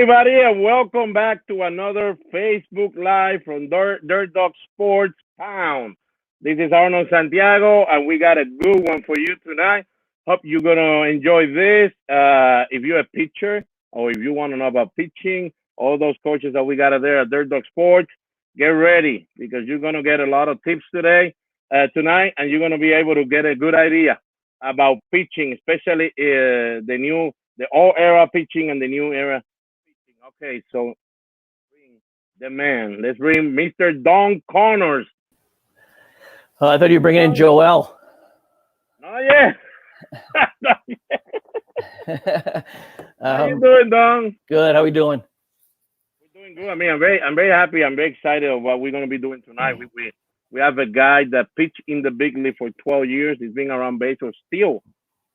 everybody, and welcome back to another Facebook Live from Dirt Dog Sports Pound. This is Arnold Santiago, and we got a good one for you tonight. Hope you're gonna enjoy this. If you're a pitcher or if you want to know about pitching, all those coaches that we got there at Dirt Dog Sports, get ready because you're gonna get a lot of tips tonight, and you're gonna be able to get a good idea about pitching, especially the old era pitching and the new era pitching. Okay, so bring the man. Let's bring Mr. Don Connors. I thought you were bringing in Joel. Not yet. Not yet. How you doing, Don? Good. How we doing? We're doing good. I mean, I'm very happy. I'm very excited of what we're going to be doing tonight. We have a guy that pitched in the big league for 12 years. He's been around baseball, still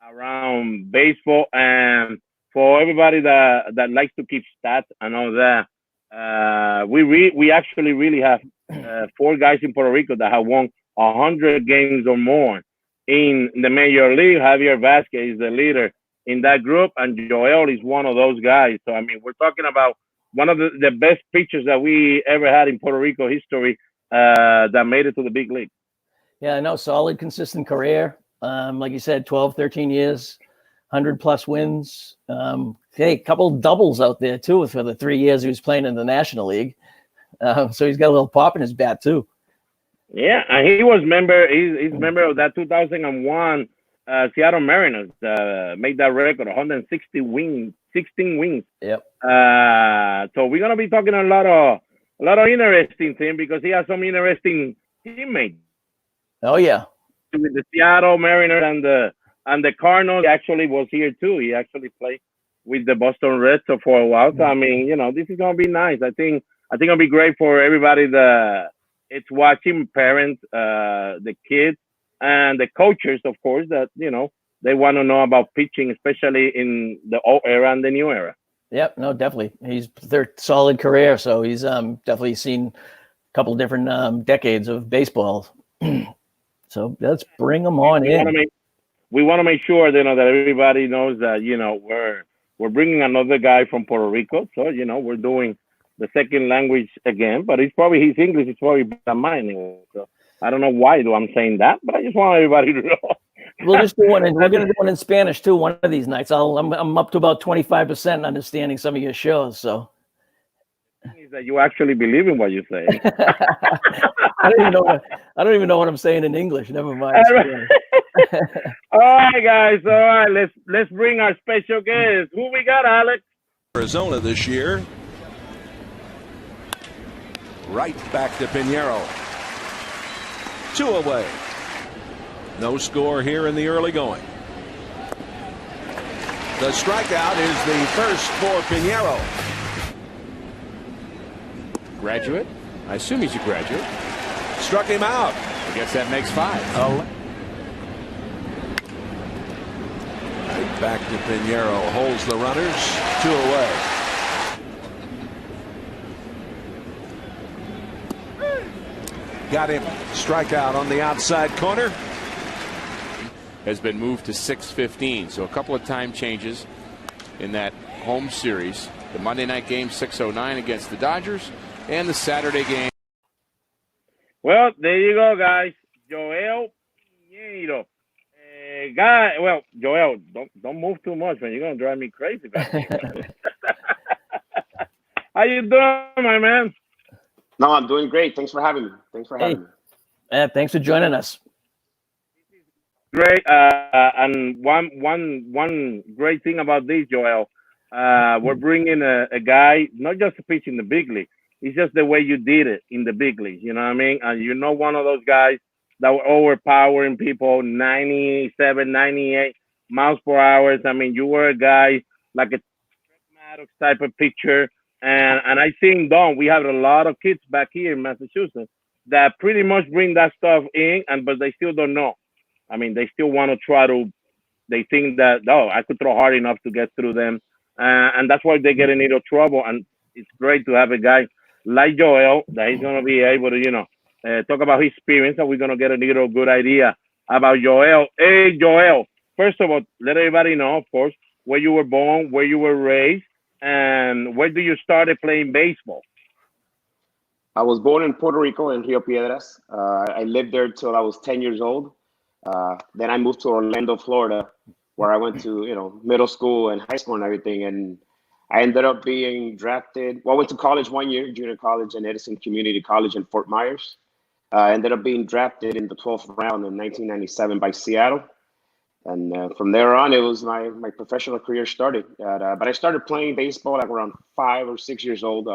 around baseball, and for everybody that likes to keep stats and all that, we actually really have 4 guys in Puerto Rico that have won 100 games or more in the major league. Javier Vasquez is the leader in that group, and Joel is one of those guys. So I mean, we're talking about one of the best pitchers that we ever had in Puerto Rico history that made it to the big league. Yeah, I know. Solid, consistent career. Like you said, 12, 13 years, 100 plus wins. Hey, a couple doubles out there too for the 3 years he was playing in the National League. So he's got a little pop in his bat too. Yeah, and he was he's member of that 2001 Seattle Mariners. Made that record, 160 wins, 16 wins. Yep. So we're gonna be talking a lot of interesting things because he has some interesting teammates. Oh yeah. With the Seattle Mariners and the Cardinals. He actually was here too. He actually played with the Boston Red Sox for a while. So I mean, this is gonna be nice. I think it'll be great for everybody that it's watching, parents, the kids, and the coaches, of course, that they want to know about pitching, especially in the old era and the new era. Yep, no, definitely. He's their solid career, so he's definitely seen a couple of different decades of baseball. So let's bring him on in. We want to make sure that everybody knows that we're bringing another guy from Puerto Rico. So we're doing the second language again, but his English is probably better than mine anyway. So I don't know why I'm saying that, but I just want everybody to know. We'll just do one, and we're going to do one in Spanish too. One of these nights, I'm up to about 25% understanding some of your shows. So. Is that you actually believe in what you say? I don't even know what I'm saying in English. Never mind. All right, guys. All right, let's bring our special guest. Who we got, Alex? Arizona this year. Right back to Piñeiro. 2 away. No score here in the early going. The strikeout is the first for Piñeiro. Graduate? I assume he's a graduate. Struck him out. I guess that makes 5. Right back to Piñeiro. Holds the runners. 2 away. Got him. Strikeout on the outside corner. Has been moved to 6:15. So a couple of time changes in that home series. The Monday night game 6:09 against the Dodgers. And the Saturday game. Well, there you go, guys. Joel Piñeiro. Joel, don't move too much, man. You're gonna drive me crazy. How you doing, my man? No, I'm doing great. Thanks for having me. Thanks for joining us. Great. And one great thing about this, Joel, we're bringing a guy, not just to pitch in the big league. It's just the way you did it in the big leagues. You know what I mean? And one of those guys that were overpowering people, 97, 98 miles per hour. I mean, you were a guy like a Maddox type of pitcher. And I think, Don, we have a lot of kids back here in Massachusetts that pretty much bring that stuff in, but they still don't know. I mean, they still want to they think that, I could throw hard enough to get through them. And that's why they get in little trouble. And it's great to have a guy like Joel that he's going to be able to, talk about his experience, and we're going to get a little good idea about Joel. Hey, Joel, first of all, let everybody know, of course, where you were born, where you were raised, and where do you started playing baseball? I was born in Puerto Rico in Rio Piedras. I lived there till I was 10 years old. Then I moved to Orlando, Florida, where I went to, middle school and high school and everything. And I ended up being drafted. Well, I went to college 1 year, junior college in Edison Community College in Fort Myers. I ended up being drafted in the 12th round in 1997 by Seattle. And from there on, it was my professional career started. But I started playing baseball like around 5 or 6 years old.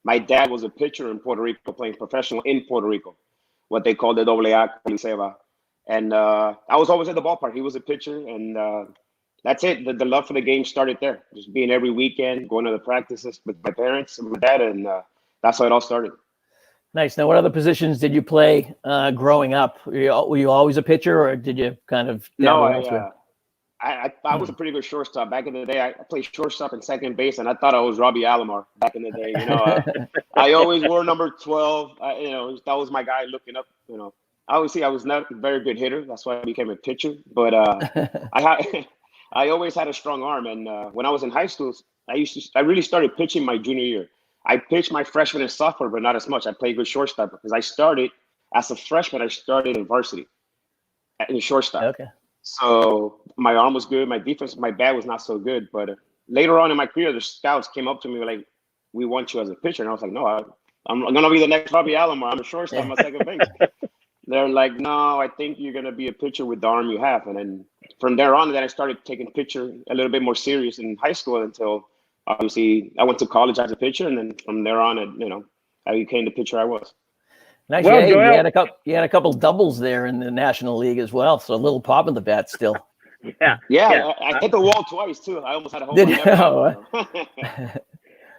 My dad was a pitcher in Puerto Rico, playing professional in Puerto Rico, what they call the AA Coliseba. And I was always at the ballpark. He was a pitcher, and that's it. The love for the game started there. Just being every weekend, going to the practices with my parents and my dad, and that's how it all started. Nice. Now, what other positions did you play growing up? Were you always a pitcher, or did you kind of? No, I was a pretty good shortstop back in the day. I played shortstop and second base, and I thought I was Robbie Alomar back in the day. I always wore number 12. That was my guy looking up. Obviously I was not a very good hitter. That's why I became a pitcher. But I always had a strong arm. And when I was in high school, I really started pitching my junior year. I pitched my freshman and sophomore, but not as much. I played good shortstop because I started as a freshman. I started in varsity in shortstop. Okay. So my arm was good. My defense, my bat was not so good. But later on in my career, the scouts came up to me like, "We want you as a pitcher." And I was like, "No, I'm going to be the next Robbie Alomar. I'm a shortstop. I'm a second base." They're like, "No, I think you're going to be a pitcher with the arm you have." And then from there on, then I started taking pitcher a little bit more serious in high school until obviously I went to college as a pitcher. And then from there on, I became the pitcher I was. Nice. Well, you had a couple doubles there in the National League as well. So a little pop in the bat still. Yeah. I hit the wall twice too. I almost had a home run.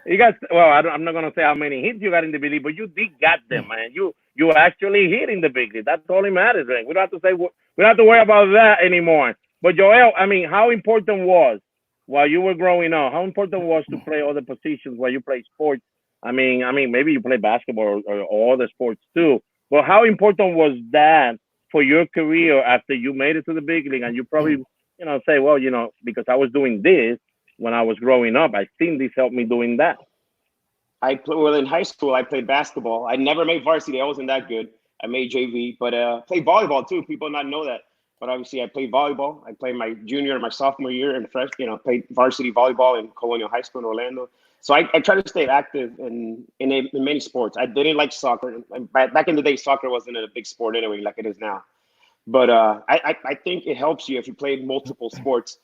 You guys, well, I'm not gonna say how many hits you got in the big league, but you did get them, man. You actually hit in the big league. That's all it matters, right? We don't have to worry about that anymore. But Joel, I mean, how important was while you were growing up? How important was to play other positions while you play sports? I mean, maybe you play basketball or other sports too. But how important was that for your career after you made it to the big league? And you probably, say, well, because I was doing this when I was growing up, I think this helped me doing that. In high school, I played basketball. I never made varsity. I wasn't that good. I made JV, but played volleyball too. People not know that. But obviously, I played volleyball. I played my junior and my sophomore year and played varsity volleyball in Colonial High School in Orlando. So I try to stay active in many sports. I didn't like soccer. Back in the day, soccer wasn't a big sport anyway, like it is now. But I think it helps you if you play multiple sports.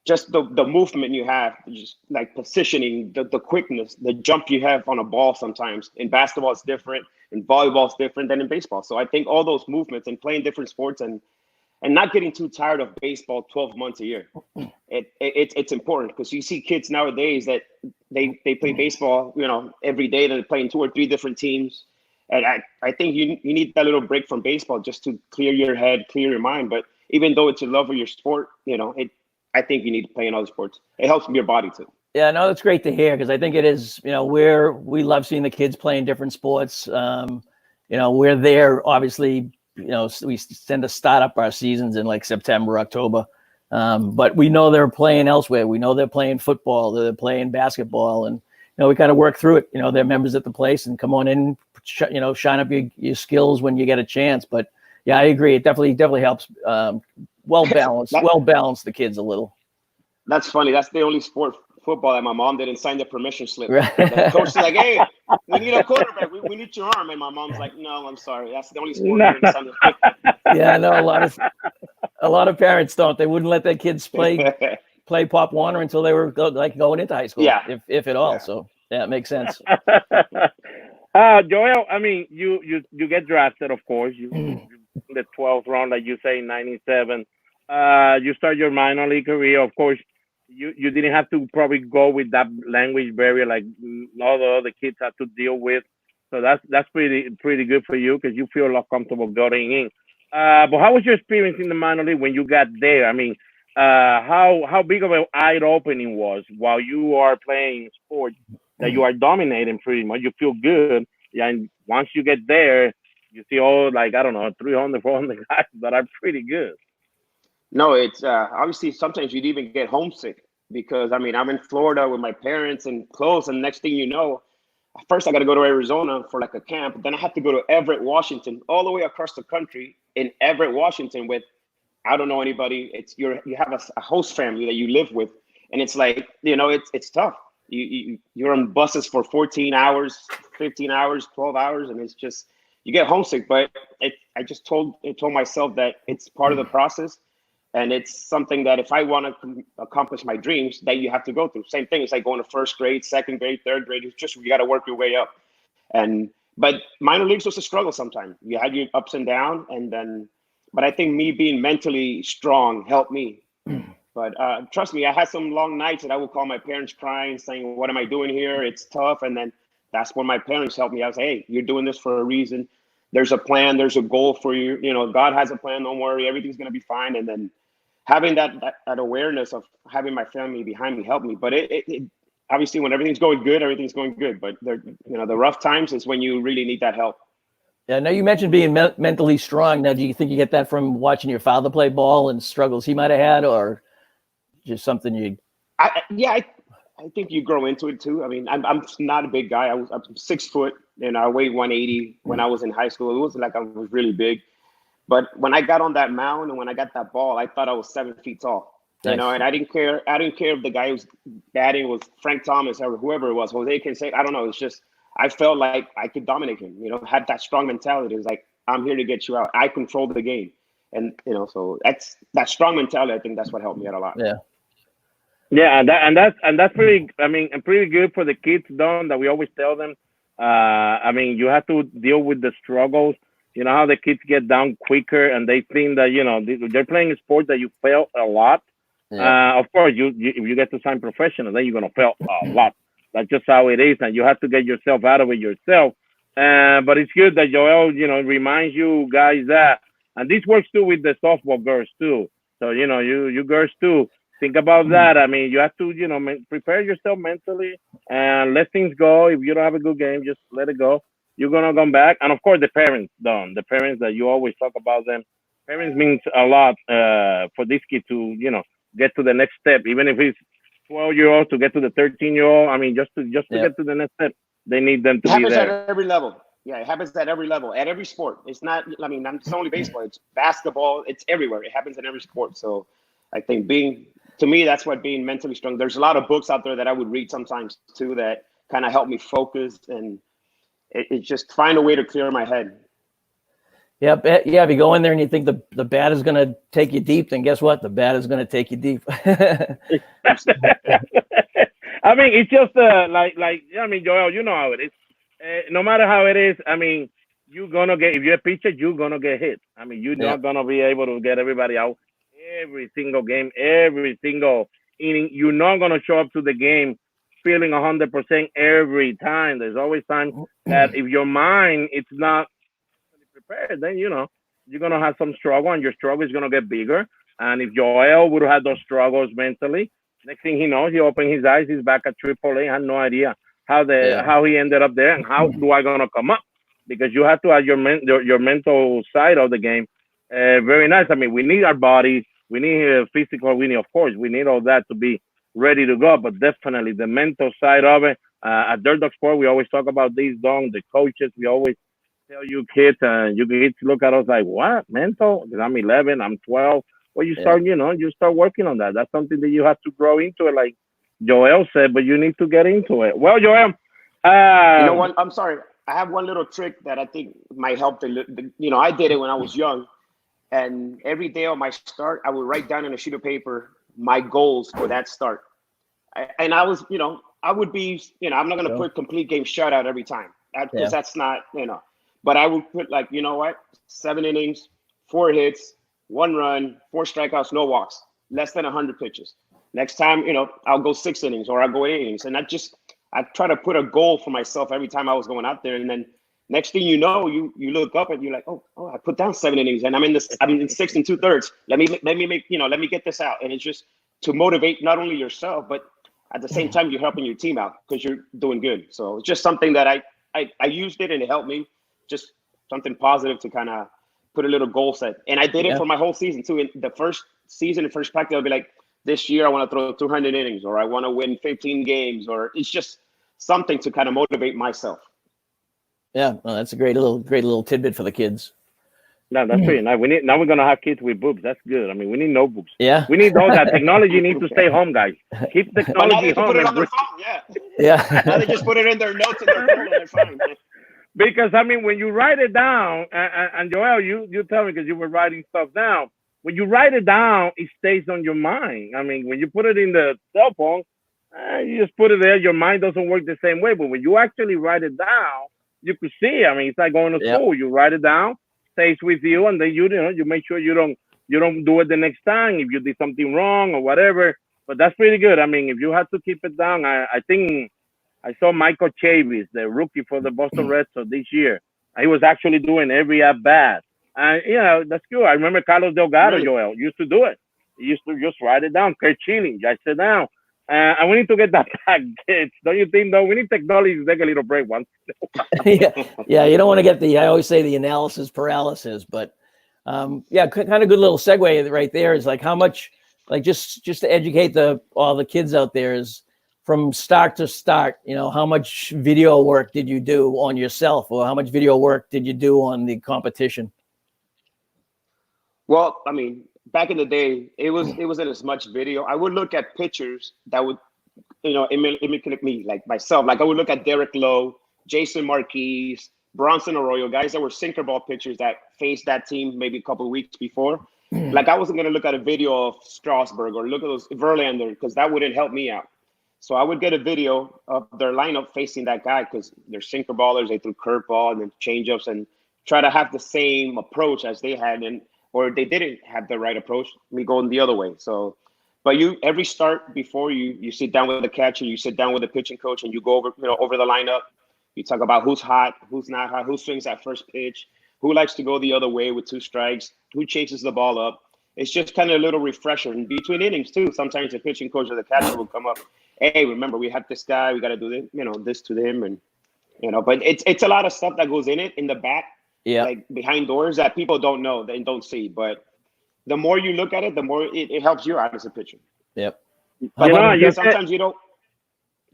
Just the movement you have, just like positioning, the quickness, the jump you have on a ball sometimes. In basketball, it's different. In volleyball, it's different than in baseball. So I think all those movements and playing different sports and not getting too tired of baseball 12 months a year. It's important because you see kids nowadays that they play baseball, every day. They're playing 2 or 3 different teams. And I think you need that little break from baseball just to clear your head, clear your mind. But even though it's your love of your sport, I think you need to play in other sports. It helps your body too. Yeah, no, that's great to hear because I think it is, we love seeing the kids playing different sports. We're there, obviously, we tend to start up our seasons in like September, October. But we know they're playing elsewhere. We know they're playing football, they're playing basketball, and we kind of work through it. They're members at the place, and come on in, shine up your skills when you get a chance. But yeah, I agree. It definitely helps. Well balanced the kids a little. That's funny. That's the only sport, football, that my mom didn't sign the permission slip. Right. The coach is like, "Hey, we need a quarterback. We need your arm." And my mom's like, "No, I'm sorry. That's the only sport that didn't sign the slip." Yeah, I know a lot of parents don't. They wouldn't let their kids play Pop Warner until they were going into high school. Yeah, if at all. Yeah. So yeah, it makes sense. Joel, I mean, you get drafted, of course. You the 12th round, like you say, in 97. You start your minor league career. Of course, you didn't have to probably go with that language barrier like all the other kids had to deal with. So that's pretty good for you because you feel a lot comfortable getting in. But how was your experience in the minor league when you got there? I mean, how big of an eye opening was while you are playing sports that you are dominating pretty much? You feel good, and once you get there, you see all 300, 400 guys that are pretty good. No, it's obviously sometimes you'd even get homesick because I mean, I'm in Florida with my parents and close, and next thing you know, first I got to go to Arizona for like a camp. Then I have to go to Everett, Washington, all the way across the country in Everett, Washington with, I don't know anybody. You have a host family that you live with. And it's like, it's tough. You're on buses for 14 hours, 15 hours, 12 hours. And it's just, you get homesick, but I just told myself that it's part of the process. And it's something that if I want to accomplish my dreams, that you have to go through. Same thing. It's like going to first grade, second grade, third grade. It's just, you got to work your way up. But minor leagues was a struggle sometimes. You had your ups and downs, but I think me being mentally strong helped me. But trust me, I had some long nights that I would call my parents crying, saying, what am I doing here? It's tough. And then that's when my parents helped me. I was like, hey, you're doing this for a reason. There's a plan. There's a goal for you. God has a plan. Don't worry. Everything's going to be fine. And then having that awareness of having my family behind me helped me. But it obviously, when everything's going good, everything's going good. But the rough times is when you really need that help. Yeah. Now you mentioned being mentally strong. Now, do you think you get that from watching your father play ball and struggles he might have had, or just something you? I think you grow into it too. I mean, I'm not a big guy. I'm 6 foot and I weighed 180 when I was in high school. It wasn't like I was really big, but when I got on that mound and when I got that ball, I thought I was 7 feet tall. Nice. And I didn't care. I didn't care if the guy who was batting was Frank Thomas or whoever it was, Jose Canseco. I don't know. It's just I felt like I could dominate him. Had that strong mentality. It was like, I'm here to get you out. I control the game, and so that's that strong mentality. I think that's what helped me out a lot. Yeah. Yeah, that's pretty. I mean, pretty good for the kids, Don. That we always tell them. I mean, you have to deal with the struggles. You know how the kids get down quicker, and they think that they're playing a sport that you fail a lot. Yeah. Of course, if you get to sign professional, then you're gonna fail a lot. That's just how it is, and you have to get yourself out of it yourself. But it's good that Joel, reminds you guys that, and this works too with the softball girls too. So you girls too. Think about that. I mean, you have to, prepare yourself mentally and let things go. If you don't have a good game, just let it go. You're going to come back. And of course, the parents, Don, the parents that you always talk about them. Parents means a lot for this kid to, get to the next step. Even if he's 12-year-old to get to the 13-year-old. I mean, just to get to the next step, they need them to be there. It happens at every level. Yeah, it happens at every level, at every sport. It's not, it's only baseball. It's basketball. It's everywhere. It happens in every sport. So I think to me, that's what being mentally strong. There's a lot of books out there that I would read sometimes too that kind of help me focus, and it just find a way to clear my head. Yeah. If you go in there and you think the bat is going to take you deep, then guess what? The bat is going to take you deep. I mean, it's just Joel, you know how it is. No matter how it is, I mean, you're gonna get, if you're a pitcher, you're gonna get hit. I mean, you're not gonna be able to get everybody out every single game, every single inning. You're not gonna show up to the game feeling 100% every time. There's always time that if your mind it's not prepared, then you're gonna have some struggle, and your struggle is gonna get bigger. And if Joel would have had those struggles mentally, next thing he knows, he opened his eyes, he's back at AAA. I had no idea how he ended up there, and how do I gonna come up? Because you have to have your mental side of the game very nice. I mean, we need our bodies, we need physical, we need all that to be ready to go. But definitely the mental side of it. At Dirt Dog Sport, we always talk about these, Don, the coaches. We always tell you kids, you kids look at us like, what, mental? Because I'm 11, I'm 12. Well, you start, you start working on that. That's something that you have to grow into it, like Joel said, but you need to get into it. Well, Joel, you know what? I'm sorry. I have one little trick that I think might help. I did it when I was young, and every day on my start, I would write down on a sheet of paper my goals for that start. And I was, I would be, I'm not going to put complete game shutout every time, because that's not, but I would put 7 innings, 4 hits, 1 run, 4 strikeouts, no walks, less than 100 pitches. Next time, I'll go 6 innings or I'll go 8 innings. And I try to put a goal for myself every time I was going out there. And then next thing you know, you look up and you're like, oh, I put down 7 innings and I'm in 6 2/3. Let me get this out. And it's just to motivate not only yourself, but at the same time, you're helping your team out because you're doing good. So it's just something that I used it and it helped me, just something positive to kind of put a little goal set. And I did it for my whole season too. In the first season, the first practice, I'll be like, this year I want to throw 200 innings, or I want to win 15 games, or it's just something to kind of motivate myself. Yeah, well, that's a great little tidbit for the kids. No, that's pretty nice. Now we're gonna have kids with boobs. That's good. I mean, we need notebooks. Yeah, we need all that technology. Needs to stay home, guys. Keep But now technology they can home. put it on their phone. Yeah. yeah. Now they just put it in their notes in their phone and they're fine. Because I mean, when you write it down, and Joel, you tell me because you were writing stuff down. When you write it down, it stays on your mind. I mean, when you put it in the cell phone, you just put it there. Your mind doesn't work the same way. But when you actually write it down, you could see. I mean, it's like going to school. You write it down, stays with you, and then you make sure you don't do it the next time if you did something wrong or whatever. But that's pretty good. I mean, if you have to keep it down, I think I saw Michael Chavis, the rookie for the Boston Red Sox this year. He was actually doing every at bat. And, that's good. I remember Carlos Delgado, Joel, used to do it. He used to just write it down. Kurt Schilling, I sit down. And we need to get that back, kids. Don't you think, though? We need technology to take a little break once. yeah, you don't want to get I always say the analysis paralysis, but kind of good little segue right there is like how much, like just to educate all the kids out there is from start to start, how much video work did you do on yourself, or how much video work did you do on the competition? Well, I mean, back in the day, it wasn't as much video. I would look at pictures that would, imitate me, like myself. Like I would look at Derek Lowe, Jason Marquez, Bronson Arroyo, guys that were sinker ball pitchers that faced that team maybe a couple of weeks before. Like I wasn't going to look at a video of Strasburg or look at those Verlander because that wouldn't help me out. So I would get a video of their lineup facing that guy because they're sinker ballers. They threw curveball and then changeups and try to have the same approach as they had, or they didn't have the right approach, me going the other way. So, but every start before you sit down with the catcher, you sit down with the pitching coach, and you go over the lineup. You talk about who's hot, who's not hot, who swings that first pitch, who likes to go the other way with 2 strikes, who chases the ball up. It's just kind of a little refresher. And between innings too, sometimes the pitching coach or the catcher will come up. Hey, remember we have this guy. We got to do this, this to him, and But it's a lot of stuff that goes in the back. Yeah, like behind doors that people don't know and don't see. But the more you look at it, the more it helps you out as a pitcher. Yep. But sometimes you don't.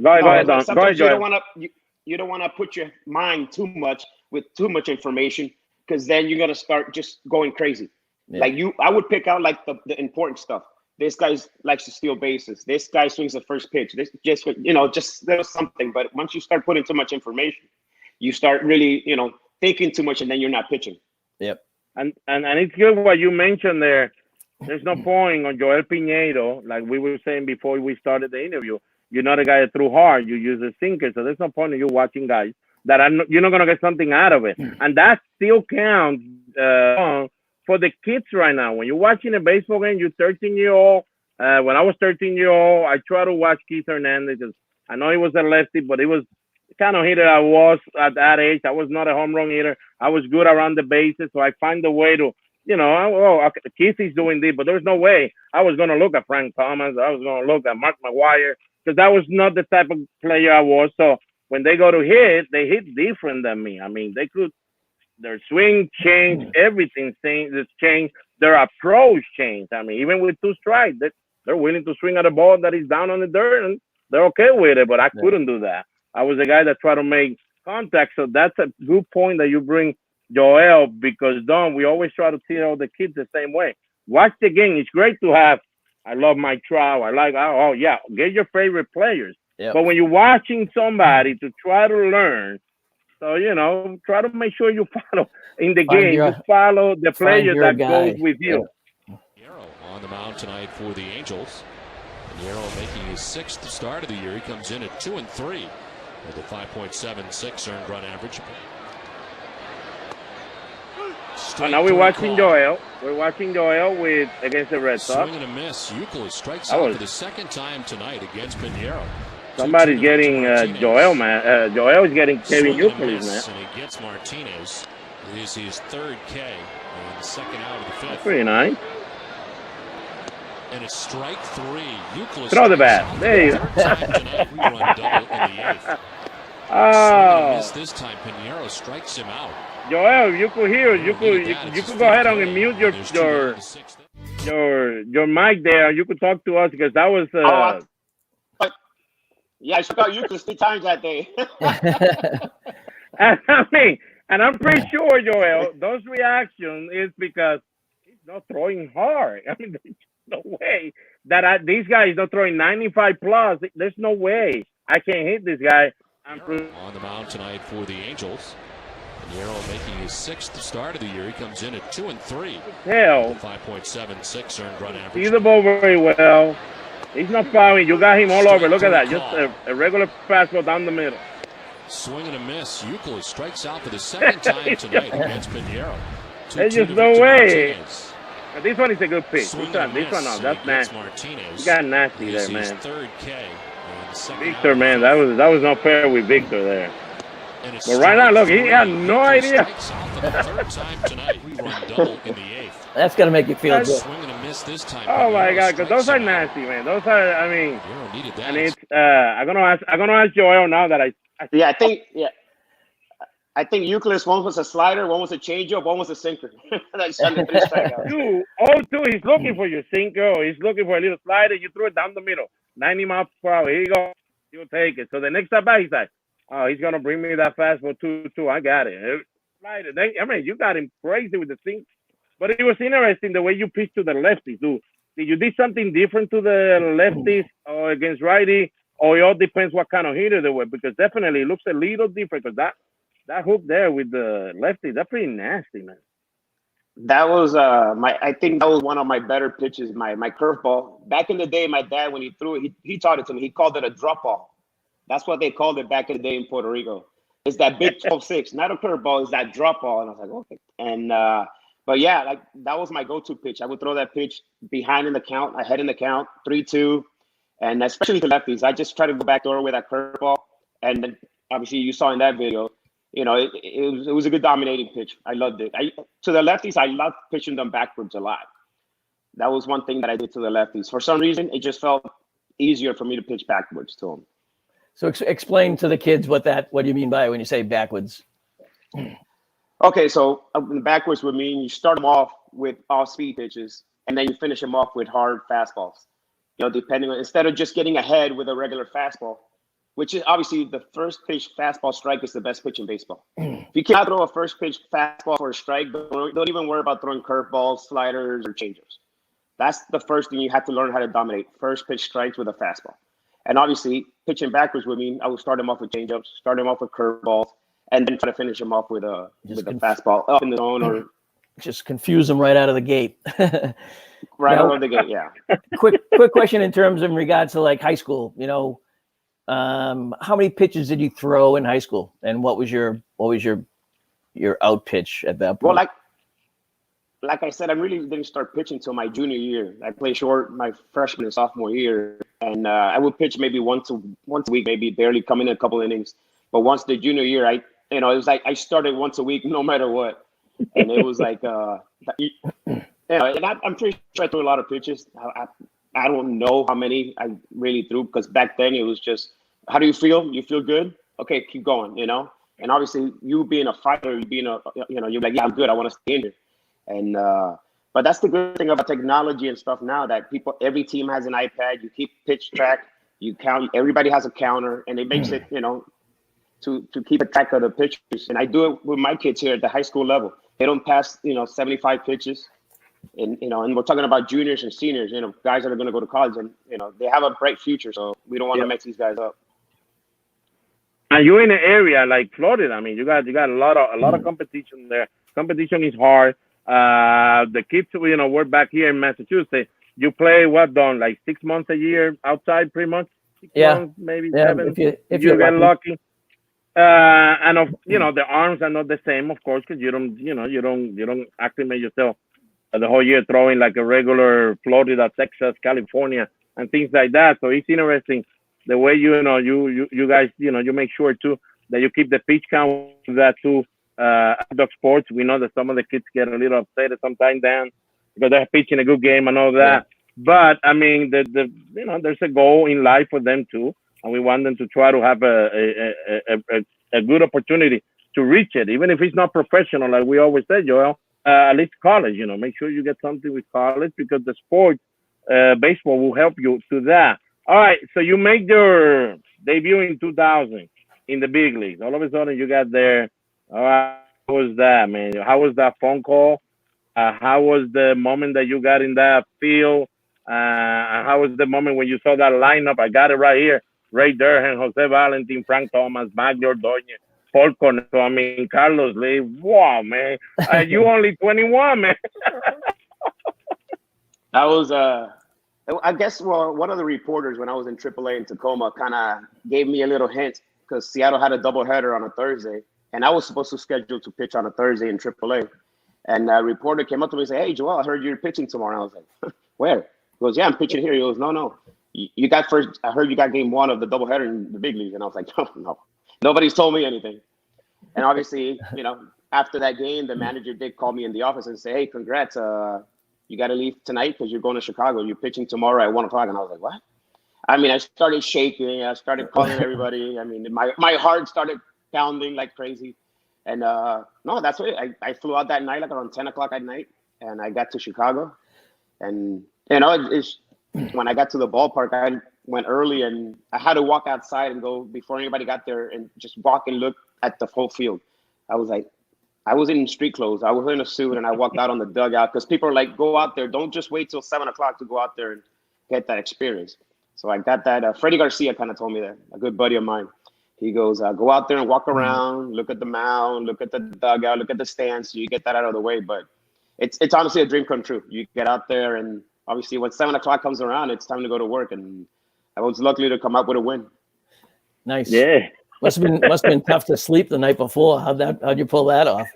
Go ahead, Don. Sometimes you don't want to. You don't want to put your mind too much with too much information because then you're gonna start just going crazy. Yeah. Like I would pick out like the important stuff. This guy likes to steal bases. This guy swings the first pitch. This just there's something. But once you start putting too much information, you start really thinking too much, and then you're not pitching. Yep. And it's good what you mentioned there. There's no point on Joel Piñeiro, like we were saying before we started the interview. You're not a guy that threw hard. You use a sinker, so there's no point in you watching guys that you're not gonna get something out of it. And that still counts for the kids right now. When you're watching a baseball game, you're 13-year-old. When I was 13-year-old, I tried to watch Keith Hernandez because I know he was a lefty, but he was kind of hitter I was at that age. I was not a home run hitter. I was good around the bases, so I find a way to, Keith is doing this, but there's no way I was going to look at Frank Thomas. I was going to look at Mark McGwire because that was not the type of player I was. So when they go to hit, they hit different than me. I mean, their swing changed, everything changed, their approach changed. I mean, even with 2 strikes, they're willing to swing at a ball that is down on the dirt, and they're okay with it, but I couldn't do that. I was the guy that tried to make contact. So that's a good point that you bring, Joel, because, Don, we always try to tell the kids the same way. Watch the game. It's great to have, I love Mike Trout. I like, get your favorite players. Yep. But when you're watching somebody to try to learn, so, try to make sure you follow in the game. You follow the player that goes with you. Piñeiro on the mound tonight for the Angels. Piñeiro making his 6th start of the year. He comes in at 2-3. With a 5.76 earned run average. Now we're watching Joel. We're watching Joel against the Red Sox. Swing and a miss. Euclid strikes out for the 2nd time tonight against Piñeiro. Somebody's getting Joel, man. Joel is getting Kevin Euclid, man. And he gets Martinez. It is his 3rd K on the 2nd out of the 5th. That's pretty nice. And it's strike 3. Euclid throw the bat. There you go. We run double in the 8th. Oh. This time Piñeiro strikes him out. Joel, you could hear. You could go ahead and mute your your mic there. You could talk to us because that was. Yeah, I struck out Euclid 3 times that day. And I mean, and I'm pretty sure, Joel, those reactions is because he's not throwing hard. I mean, there's no way that this guy is not throwing 95 plus. There's no way I can hit this guy. On the mound tonight for the Angels. Piñeiro making his 6th start of the year. He comes in at 2-3. Hell, 5.76 earned run average. He's the ball very well. He's not fouling. You got him all over. Look at that. Just a regular fastball down the middle. Swing and a miss. Euclid strikes out for the 2nd time tonight against Piñeiro. There's just no way. This one is a good pitch. This one, no, that's nasty. You got nasty there, man. 3rd K. Victor, man, that was not fair with Victor there. But right now, look, he had no idea. That's gonna make you feel good. Oh my God, because those are nasty, man. Those are, I mean, and it's. I'm gonna ask Joel now that I think Euclid's one was a slider, one was a changeup, one was a sinker. That's 3 strikeouts. 2-0-2. He's looking for your sinker, or he's looking for a little slider. You threw it down the middle, 90 miles per hour. Here you go. He'll take it. So the next time back, he's like, oh, he's gonna bring me that fastball 2-2. I got it. Slider. I mean, you got him crazy with the sink. But it was interesting the way you pitched to the lefties, too. Did you do something different to the lefties or against righty? Or it all depends what kind of hitter they were, because definitely it looks a little different. Because that hook there with the lefty, that's pretty nasty, man. That was I think that was one of my better pitches, my curveball. Back in the day, my dad, when he threw it, he taught it to me. He called it a drop ball. That's what they called it back in the day in Puerto Rico. It's that big 12-6, not a curveball. It's that drop ball. And I was like, okay. And but yeah, like that was my go-to pitch. I would throw that pitch behind in the count, ahead in the count, 3-2. And especially to lefties, I just try to go backdoor with that curveball. And then obviously you saw in that video, you know, it was a good dominating pitch. I loved it. To the lefties, I loved pitching them backwards a lot. That was one thing that I did to the lefties. For some reason, it just felt easier for me to pitch backwards to them. So explain to the kids what do you mean by it when you say backwards? Okay, so backwards would mean you start them off with off-speed pitches, and then you finish them off with hard fastballs. You know, depending on, instead of just getting ahead with a regular fastball, which is obviously the first pitch fastball strike is the best pitch in baseball. If you can't throw a first pitch fastball for a strike, don't even worry about throwing curveballs, sliders, or changeups. That's the first thing you have to learn how to dominate. First pitch strikes with a fastball. And obviously, pitching backwards would mean I would start him off with changeups, start him off with curveballs, and then try to finish him off with a fastball up in the zone, or just confuse them right out of the gate. Right out of the gate, yeah. Quick question in regards to like high school. You know, how many pitches did you throw in high school, and what was your out pitch at that point? Well, like I said, I really didn't start pitching until my junior year. I played short my freshman and sophomore year, and I would pitch maybe once a week, maybe barely come in a couple innings. But once the junior year, it was like I started once a week, no matter what, and it was like, and I'm pretty sure I threw a lot of pitches. I don't know how many I really threw, because back then it was just, how do you feel? You feel good? Okay, keep going, you know. And obviously, you being a fighter, you're like, yeah, I'm good. I want to stay in here. And but that's the good thing about technology and stuff now, that every team has an iPad. You keep pitch track, you count. Everybody has a counter, and it makes it, to keep a track of the pitches. And I do it with my kids here at the high school level. They don't pass 75 pitches, and and we're talking about juniors and seniors, guys that are going to go to college, and they have a bright future. So we don't want to mess these guys up. And you're in an area like Florida. I mean, you got a lot of competition there. Competition is hard. The kids, we're back here in Massachusetts. You play like 6 months a year outside, pretty much. 6 months, maybe 7. If you get lucky. And the arms are not the same, of course, because you don't acclimate yourself the whole year throwing like a regular Florida, Texas, California, and things like that. So it's interesting the way you guys you make sure too that you keep the pitch count of that too. Dog sports, we know that some of the kids get a little upset sometimes then because they're pitching a good game and all that. But I mean, there's a goal in life for them too, and we want them to try to have a good opportunity to reach it, even if it's not professional, like we always say, Joel. at least college. Make sure you get something with college because the sport, baseball, will help you to that. All right, so you make your debut in 2000 in the big leagues. All of a sudden, you got there. All right, how was that, man? How was that phone call? How was the moment that you got in that field? And how was the moment when you saw that lineup? I got it right here. Ray Durham, Jose Valentin, Frank Thomas, Maggie Ordonez, Paul Cornetto, I mean, Carlos Lee. Wow, man. You only 21, man. That was, I guess, well, one of the reporters when I was in AAA in Tacoma kind of gave me a little hint because Seattle had a doubleheader on a Thursday. And I was supposed to schedule to pitch on a Thursday in AAA. And a reporter came up to me and said, "Hey, Joel, I heard you're pitching tomorrow." And I was like, "Where?" He goes, "Yeah, I'm pitching here." He goes, "No. You got first. I heard you got game one of the doubleheader in the big leagues." And I was like, "Oh, no. Nobody's told me anything." And obviously, after that game, the manager did call me in the office and say, "Hey, congrats. You got to leave tonight because you're going to Chicago. You're pitching tomorrow at 1 o'clock." And I was like, "What?" I mean, I started shaking. I started calling everybody. I mean, my heart started pounding like crazy. And no, that's what I flew out that night, like around 10 o'clock at night, and I got to Chicago. And it's when I got to the ballpark, I went early, and I had to walk outside and go before anybody got there, and just walk and look at the whole field. I was in street clothes. I was in a suit, and I walked out on the dugout because people are like, "Go out there. Don't just wait till 7 o'clock to go out there and get that experience." So I got that. Freddie Garcia kind of told me that, a good buddy of mine. He goes, "Go out there and walk around, look at the mound, look at the dugout, look at the stands, so you get that out of the way." But it's honestly a dream come true. You get out there, and obviously when 7 o'clock comes around, it's time to go to work. And I was lucky to come up with a win. Nice. Yeah. Must have been tough to sleep the night before. How'd you pull that off?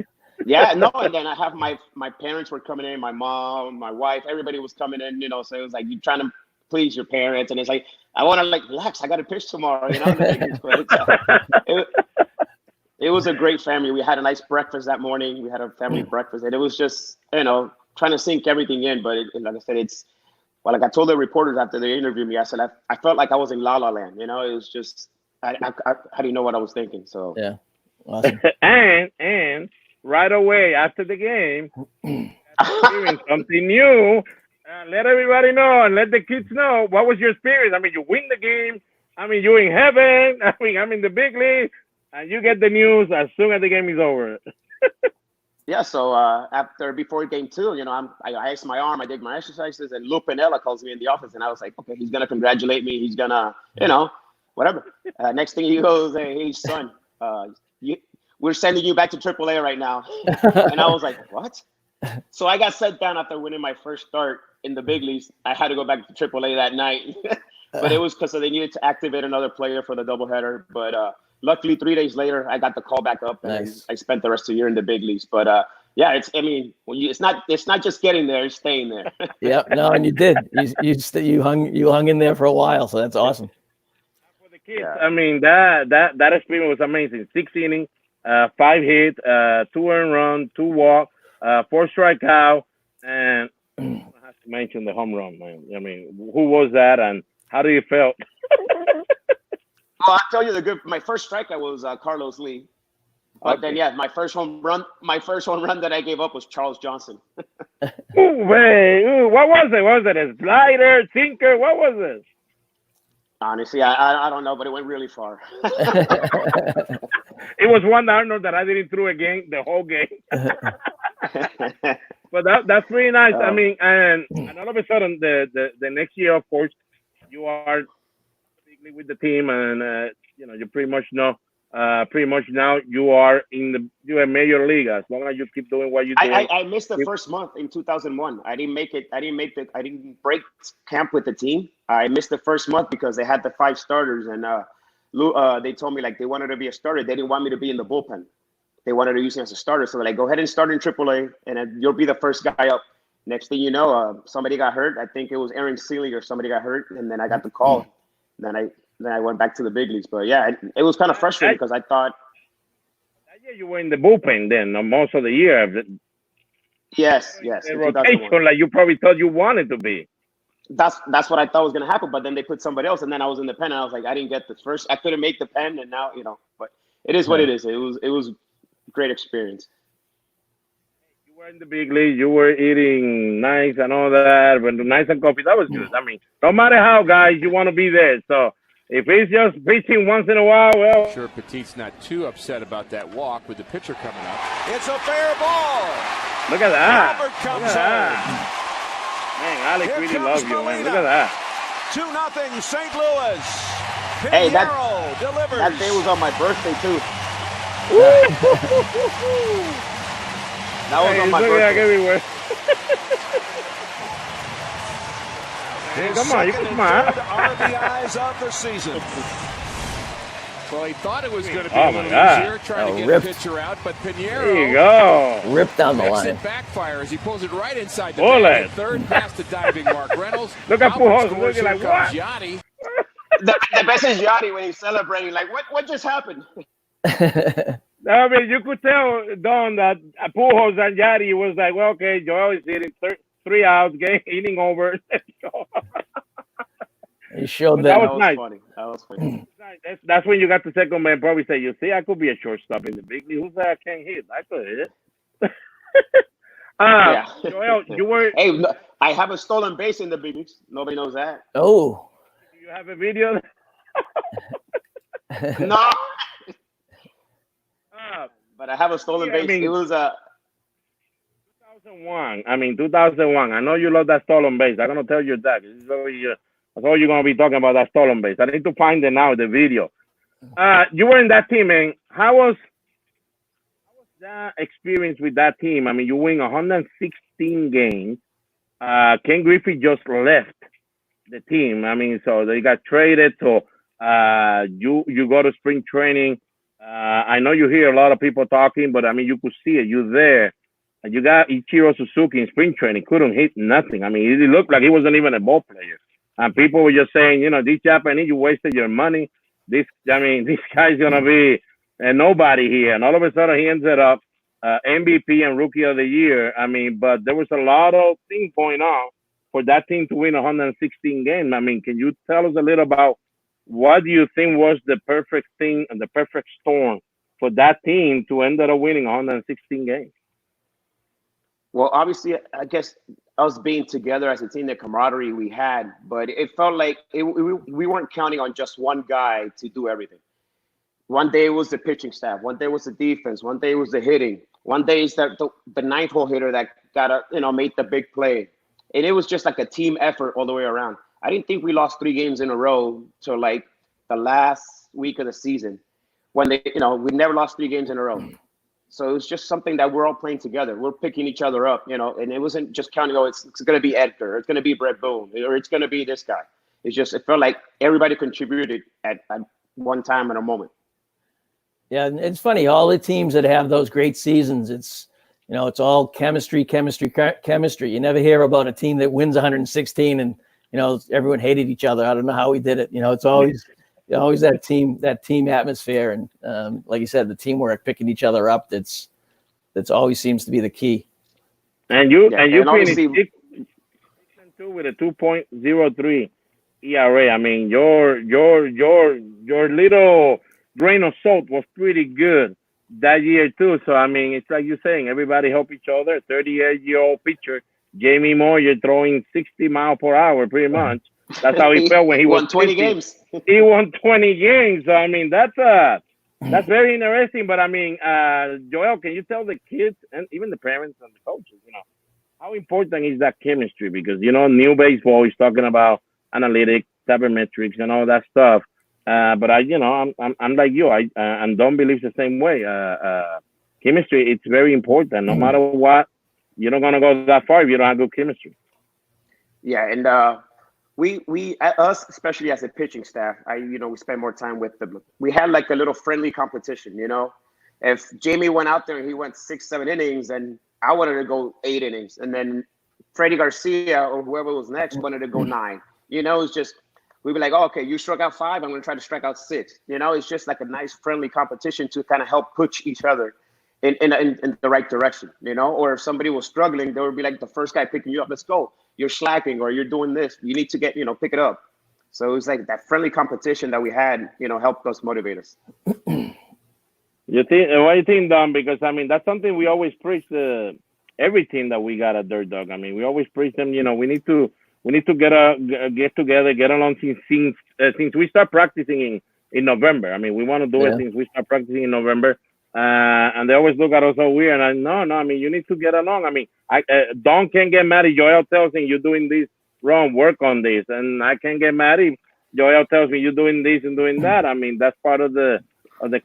Yeah, no, and then I have my parents were coming in, my mom, my wife, everybody was coming in, so it was like you trying to please your parents, and it's like I want to relax. I got to pitch tomorrow, It was a great family. We had a nice breakfast that morning. We had a family breakfast, and it was just trying to sink everything in. But like I said, like I told the reporters after they interviewed me, I said I felt like I was in La La Land. It was just I didn't know what I was thinking. So yeah, awesome. and right away after the game, doing something new. Let everybody know and let the kids know what was your experience. I mean, you win the game. I mean, you're in heaven. I mean, I'm in the big league, and you get the news as soon as the game is over. Yeah. So before game 2, I iced my arm. I did my exercises, and Lou Pinella calls me in the office, and I was like, okay, he's gonna congratulate me. He's gonna, whatever. Next thing he goes, "Hey, son, we're sending you back to AAA right now." And I was like, what? So I got sent down after winning my first start in the big leagues. I had to go back to AAA that night, but it was because they needed to activate another player for the doubleheader. But luckily, 3 days later, I got the call back up, and Nice. I spent the rest of the year in the big leagues. But it's not just getting there; it's staying there. Yep. No, and you did. You hung in there for a while, so that's awesome. For the kids, I mean that experience was amazing. 6 innings, 5 hits, 2 earned runs, 2 walks, 4 strikeouts, and I have to mention the home run, man. I mean, who was that, and how do you feel? Well, I'll tell you my first strikeout was Carlos Lee. But then, my first home run that I gave up was Charles Johnson. What was it? Was it a slider, sinker? What was it? Honestly, I don't know, but it went really far. It was one Arnold that I didn't throw the whole game. But that's pretty nice. I mean, and all of a sudden, the next year, of course, you are with the team, and you pretty much know. Pretty much now you're major league as long as you keep doing what you do. I missed the first month in 2001. I didn't break camp with the team. I missed the first month because they had the 5 starters, and they told me they wanted to be a starter. They didn't want me to be in the bullpen. They wanted to use me as a starter. So go ahead and start in AAA, and then you'll be the first guy up. Next thing you know, somebody got hurt. I think it was Aaron Seeley or somebody got hurt, and then I got the call. Then I went back to the big leagues. But yeah, it was kind of frustrating because I thought that year you were in the bullpen then most of the year. Yes. The rotation, like you probably thought you wanted to be. That's what I thought was going to happen. But then they put somebody else, and then I was in the pen, and I was like, I didn't get the first. I couldn't make the pen, and now But it is what it is. It was a great experience. You were were in the big league, you were eating nice and all that, but nice and coffee, that was good. I mean, no matter how, guys, you want to be there. So if it's just pitching once in a while, well. Sure, Petit's not too upset about that walk with the pitcher coming up. It's a fair ball. Look at that. Albert comes Look at that. Man, Alex Here really comes loves you, man. Look Molina. at that. 2-0 St. Louis. Hey, Piñeiro delivers. That day was on my birthday too. That was Hey, on my he's looking like birthday. everywhere. Man, His come on, you second come and on. third RBIs of the season. Well, he thought it was going to be Oh, a my little God. easier trying to get ripped. the pitcher out, but There you Piñeiro go. Ripped down the makes line. it backfire as he pulls it right inside the Bullet. bag. Third past the diving Mark Reynolds. Look at Albert Pujols scores. looking Here like, comes what? Yachty. The best is Yachty when he's celebrating. Like, what just happened? I mean, you could tell, Don, that Pujols and Yachty was like, well, okay, Joel is hitting 3 outs, inning over. He showed But that. that was nice. Funny. That was funny. That's when you got the second man probably say, you see, I could be a shortstop in the big league. Who said I can't hit? I could hit. Yeah. Joel, you were. Hey, no, I have a stolen base in the big leagues. Nobody knows that. Oh. You have a video? No, Uh, but I have a stolen Yeah, I base. mean- It was 2001. I mean, 2001. I know you love that stolen base. I'm gonna tell you that. This is very, that's all you're gonna be talking about, that stolen base. I need to find it now, the video. You were in that team, man. How was that experience with that team? I mean, you win 116 games. Ken Griffey just left the team. I mean, so they got traded. So you go to spring training. I know you hear a lot of people talking, but I mean, you could see it. You're there. And you got Ichiro Suzuki in spring training. Couldn't hit nothing. I mean, it looked like he wasn't even a ball player. And people were just saying, you know, this Japanese, you wasted your money. This guy's gonna be a nobody here. And all of a sudden, he ended up MVP and Rookie of the Year. I mean, but there was a lot of things going on for that team to win 116 games. I mean, can you tell us a little about what do you think was the perfect thing and the perfect storm for that team to end up winning 116 games? well, obviously, I guess us being together as a team, the camaraderie we had, but it felt like we weren't counting on just one guy to do everything. One day it was the pitching staff, one day it was the defense, one day it was the hitting, one day it's the ninth hole hitter that made the big play, and it was just like a team effort all the way around. I didn't think we lost 3 games in a row till like the last week of the season, when we never lost 3 games in a row. So it was just something that we're all playing together. We're picking each other up, and it wasn't just counting, it's going to be Edgar, it's going to be Brett Boone, or it's going to be this guy. It felt like everybody contributed at one time and a moment. Yeah, and it's funny. All the teams that have those great seasons, it's all chemistry. You never hear about a team that wins 116 and everyone hated each other. I don't know how we did it. It's always that team atmosphere, and like you said, the teamwork, picking each other up. That's always seems to be the key. And you finished obviously 6-2 with a 2.03 ERA. I mean, your little grain of salt was pretty good that year too. So I mean, it's like you're saying, everybody help each other. 38-year-old pitcher Jamie Moore, you're throwing 60 miles per hour pretty much. That's how he felt when he won was 20 50. games. He won 20 games. So I mean, that's very interesting. But I mean, Joel, can you tell the kids and even the parents and the coaches, how important is that chemistry? Because new baseball is talking about analytics, sabermetrics, and all that stuff. But I'm like you. I and Don believes the same way. Chemistry, it's very important. No matter what, you're not gonna go that far if you don't have good chemistry. Yeah, and us, especially as a pitching staff, we spend more time with them. We had like a little friendly competition. If Jamie went out there and he went 6-7 innings, and I wanted to go 8 innings, and then Freddie Garcia or whoever was next wanted to go 9. It's just, we'd be like, oh, okay, you struck out 5, I'm going to try to strike out 6. It's just like a nice friendly competition to kind of help push each other in the right direction, or if somebody was struggling, there would be like the first guy picking you up, let's go, you're slacking, or you're doing this, you need to get, pick it up. So it was like that friendly competition that we had, helped us motivate us. What do you think, Don? Because I mean, that's something we always preach to every team that we got at Dirt Dog. I mean, we always praise them. We need to get together, get along since we start practicing in November. I mean, we want to do it since we start practicing in November. And they always look at us so weird. And no. I mean, you need to get along. I mean, Don can't get mad if Joel tells him you're doing this wrong. Work on this, and I can't get mad if Joel tells me you're doing this and doing that. I mean, that's part of the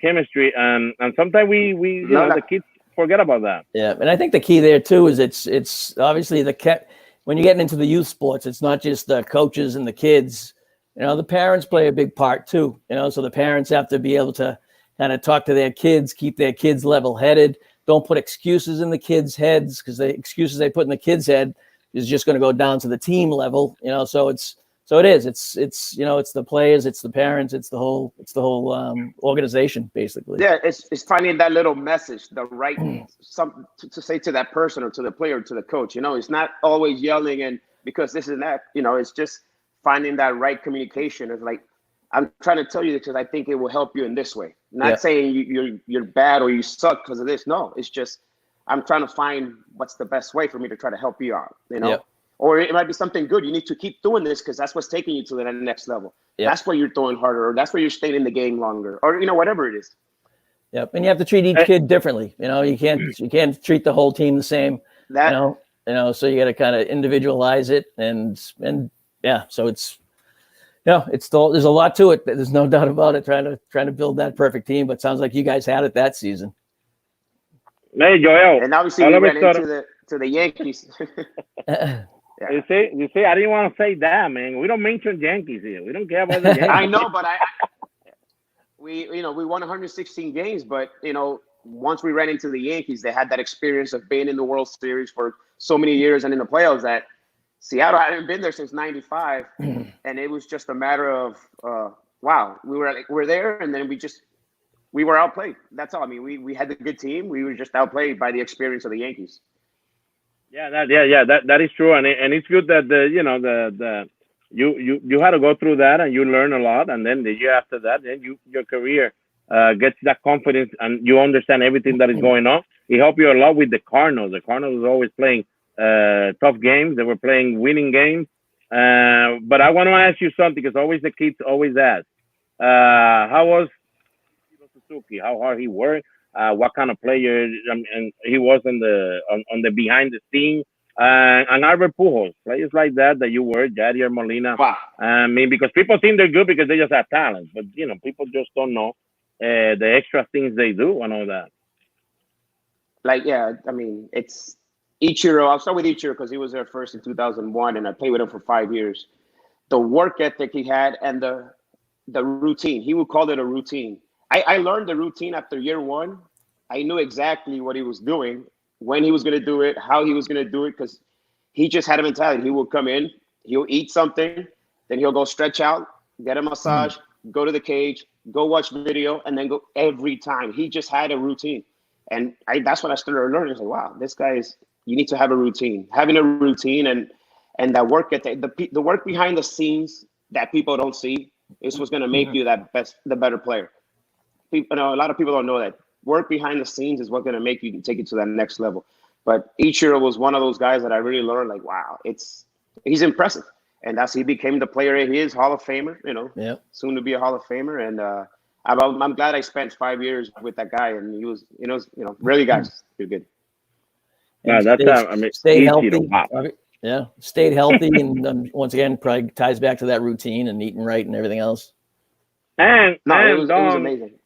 chemistry. And sometimes we the kids forget about that. Yeah, and I think the key there too is it's obviously when you're getting into the youth sports, it's not just the coaches and the kids. The parents play a big part too. So the parents have to be able to kind of talk to their kids, keep their kids level-headed. Don't put excuses in the kids' heads, because the excuses they put in the kids' head is just going to go down to the team level. So it's the players, it's the parents, it's the whole organization basically. Yeah, it's finding that little message, the right something to say to that person or to the player or to the coach. It's not always yelling and because this and that. It's just finding that right communication. It's like, I'm trying to tell you this because I think it will help you in this way. Not saying you're bad or you suck because of this. No, it's just I'm trying to find what's the best way for me to try to help you out. Or it might be something good. You need to keep doing this because that's what's taking you to the next level. That's where you're throwing harder, or that's where you're staying in the game longer, or whatever it is. Yep, and you have to treat each kid differently. You can't treat the whole team the same. So you got to kind of individualize it, and so it's. There's a lot to it. There's no doubt about it. Trying to build that perfect team, but it sounds like you guys had it that season. Hey, Joel. And obviously we went into the Yankees. You see, I didn't want to say that, man. We don't mention Yankees here. We don't care about the Yankees. I know, but we won 116 games, but once we ran into the Yankees, they had that experience of being in the World Series for so many years and in the playoffs that Seattle hadn't been there since '95, and it was just a matter of wow, we're there, and then we were outplayed. That's all. I mean, we had a good team. We were just outplayed by the experience of the Yankees. Yeah, that is true, and it's good that you had to go through that and you learn a lot, and then the year after that, then your career gets that confidence and you understand everything that is going on. It helped you a lot with the Cardinals. The Cardinals was always playing tough games. They were playing winning games. But I want to ask you something, because always the kids always ask, how was Suzuki? How hard he worked? What kind of player and he was on the behind the scenes? And Albert Pujols, players like that you were, Yadier Molina. Wow. I mean, because people think they're good because they just have talent, but people just don't know the extra things they do and all that. I mean, it's Ichiro. I'll start with Ichiro because he was there first in 2001, and I played with him for 5 years. The work ethic he had and the routine. He would call it a routine. I learned the routine after year one. I knew exactly what he was doing, when he was going to do it, how he was going to do it, because he just had a mentality. He will come in, he'll eat something, then he'll go stretch out, get a massage, go to the cage, go watch video, and then go every time. He just had a routine. And that's when I started learning. I was like, wow, this guy you need to have a routine. Having a routine and that work ethic, the work behind the scenes that people don't see is what's going to make you the better player. A lot of people don't know that. Work behind the scenes is what's going to make you take it to that next level. But Ichiro was one of those guys that I really learned, like, wow, he's impressive. And he became the player he is, Hall of Famer, soon to be a Hall of Famer. And I'm glad I spent 5 years with that guy. And he was, really, guys, you're good. Yeah, stayed healthy. Yeah, stayed healthy. And once again, probably ties back to that routine and eating right and everything else. It was amazing.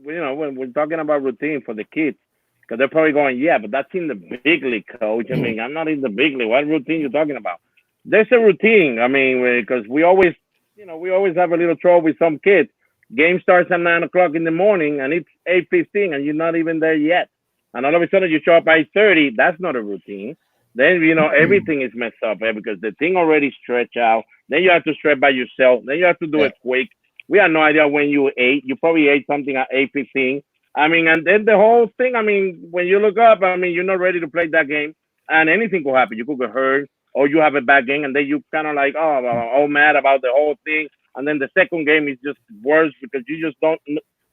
When we're talking about routine for the kids, because they're probably going, yeah, but that's in the big league, coach. I mean, I'm not in the big league. What routine you talking about? There's a routine. I mean, because we always have a little trouble with some kids. Game starts at 9 o'clock in the morning and it's 8:15 and you're not even there yet. And all of a sudden you show up at 8:30. That's not a routine. Then, everything is messed up because the thing already stretched out. Then you have to stretch by yourself. Then you have to do it quick. We had no idea when you ate. You probably ate something at 8:15. I mean, and then the whole thing, I mean, when you look up, I mean, you're not ready to play that game. And anything could happen. You could get hurt or you have a bad game. And then you kind of like, all mad about the whole thing. And then the second game is just worse because you just don't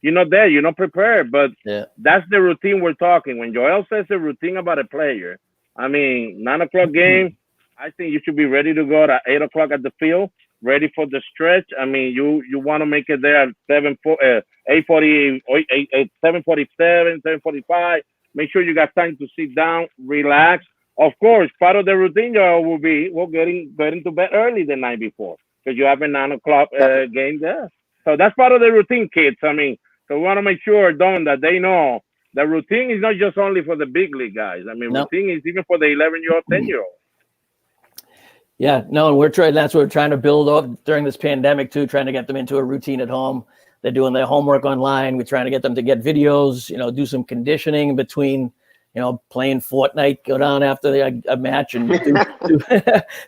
you're not there, you're not prepared. But Yeah. that's the routine we're talking. When Joel says a routine about a player, I mean, 9 o'clock game, I think you should be ready to go at 8 o'clock at the field, ready for the stretch. I mean, you want to make it there at 8:40, 7:47, 7:45. Make sure you got time to sit down, relax. Of course, part of the routine will be getting to bed early the night before because you have a 9 o'clock game there. So that's part of the routine, kids. I mean, so we want to make sure, Don, that they know the routine is not just only for the big league guys. I mean, routine is even for the 11-year-old, 10-year-old. Yeah, no, and we're trying. That's what we're trying to build up during this pandemic too. Trying to get them into a routine at home. They're doing their homework online. We're trying to get them to get videos. Do some conditioning between, playing Fortnite. Go down after a match and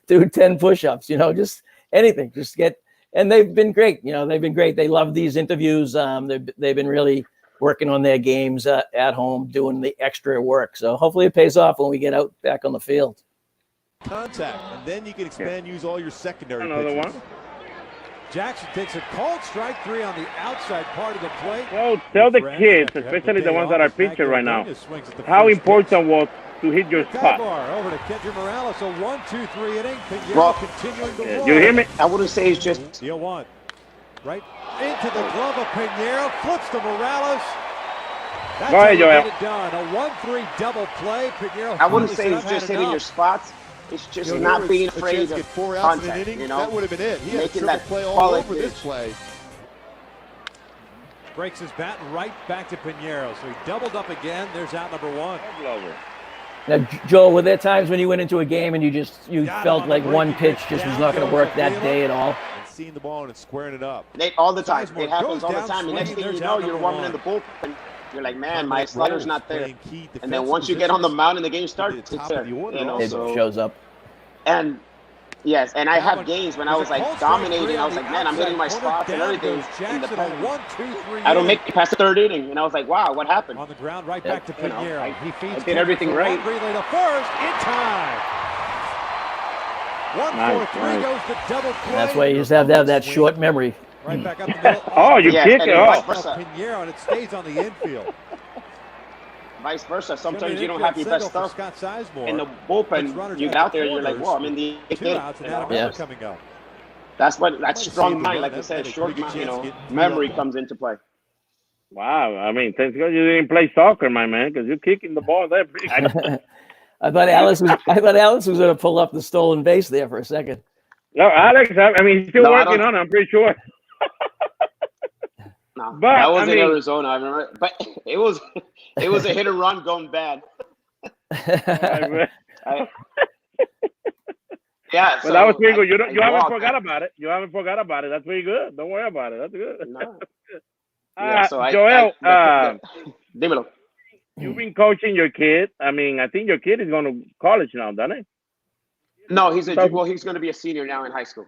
do 10 push-ups. Just anything. Just get. And they've been great. They've been great. They love these interviews. They've been really working on their games at home, doing the extra work. So hopefully it pays off when we get out back on the field. Contact, and then you can expand, use all your secondary Another pitches. one. Jackson takes a cold strike 3 on the outside part of the plate. Well, tell the kids, especially the ones that are pitching right now, how important was to hit your spot. Over to Kendrick Morales, a 1-2-3 inning. Well, continuing to roll. You hear me? I wouldn't say it's just. Deal 1. Right into the glove of Piñeiro, flips to Morales. That's Go ahead, how you Joel. get it done. A 1-3 double play. Piñeiro. I wouldn't say it's just hitting your spots. It's just not being afraid of contact. That would have been it. He had a Making triple that play all quality over this pitch. play. Breaks his bat right back to Piñeiro. So he doubled up again. There's out number 1. Now, Joel, were there times when you went into a game and you felt like one pitch just was not going to work that day at all? And seeing the ball and squaring it up. All the time. It happens all the time. The next thing you know, you're warming in the bullpen. You're like, man, my slider's not there. And then once you get on the mound and the game starts, it's there. It shows up. And yes, and I have games when I was like dominating. I was like, man, I'm hitting my spots and everything. In the I don't make it past the 3rd inning, and I was like, wow, what happened? On the ground, right back to Piñeiro. I did everything right. Relay to first in time. 1-4-3 goes the double play. And that's why you just have to have that short memory. Right back up the middle. Oh, you kick it off. Piñeiro, and it stays on the infield. Vice versa. Sometimes you don't have your best stuff in the bullpen. You get out there and you're like, whoa, I'm in the 8th inning. Coming up. That's what that strong mind, like I said, short mind, memory comes into play. Wow, I mean, thank God you didn't play soccer, my man, because you're kicking the ball there. I thought Alex was going to pull up the stolen base there for a second. No, Alex, I mean, he's still working on it, I'm pretty sure. No, but that was in Arizona, I remember. But it was a hit and run going bad. Yeah, but that was pretty good. You haven't forgot about it. You haven't forgot about it. That's pretty good. Don't worry about it. That's good. No. Joel, dímelo. You've been coaching your kid. I mean, I think your kid is going to college now, doesn't he? No, he's going to be a senior now in high school.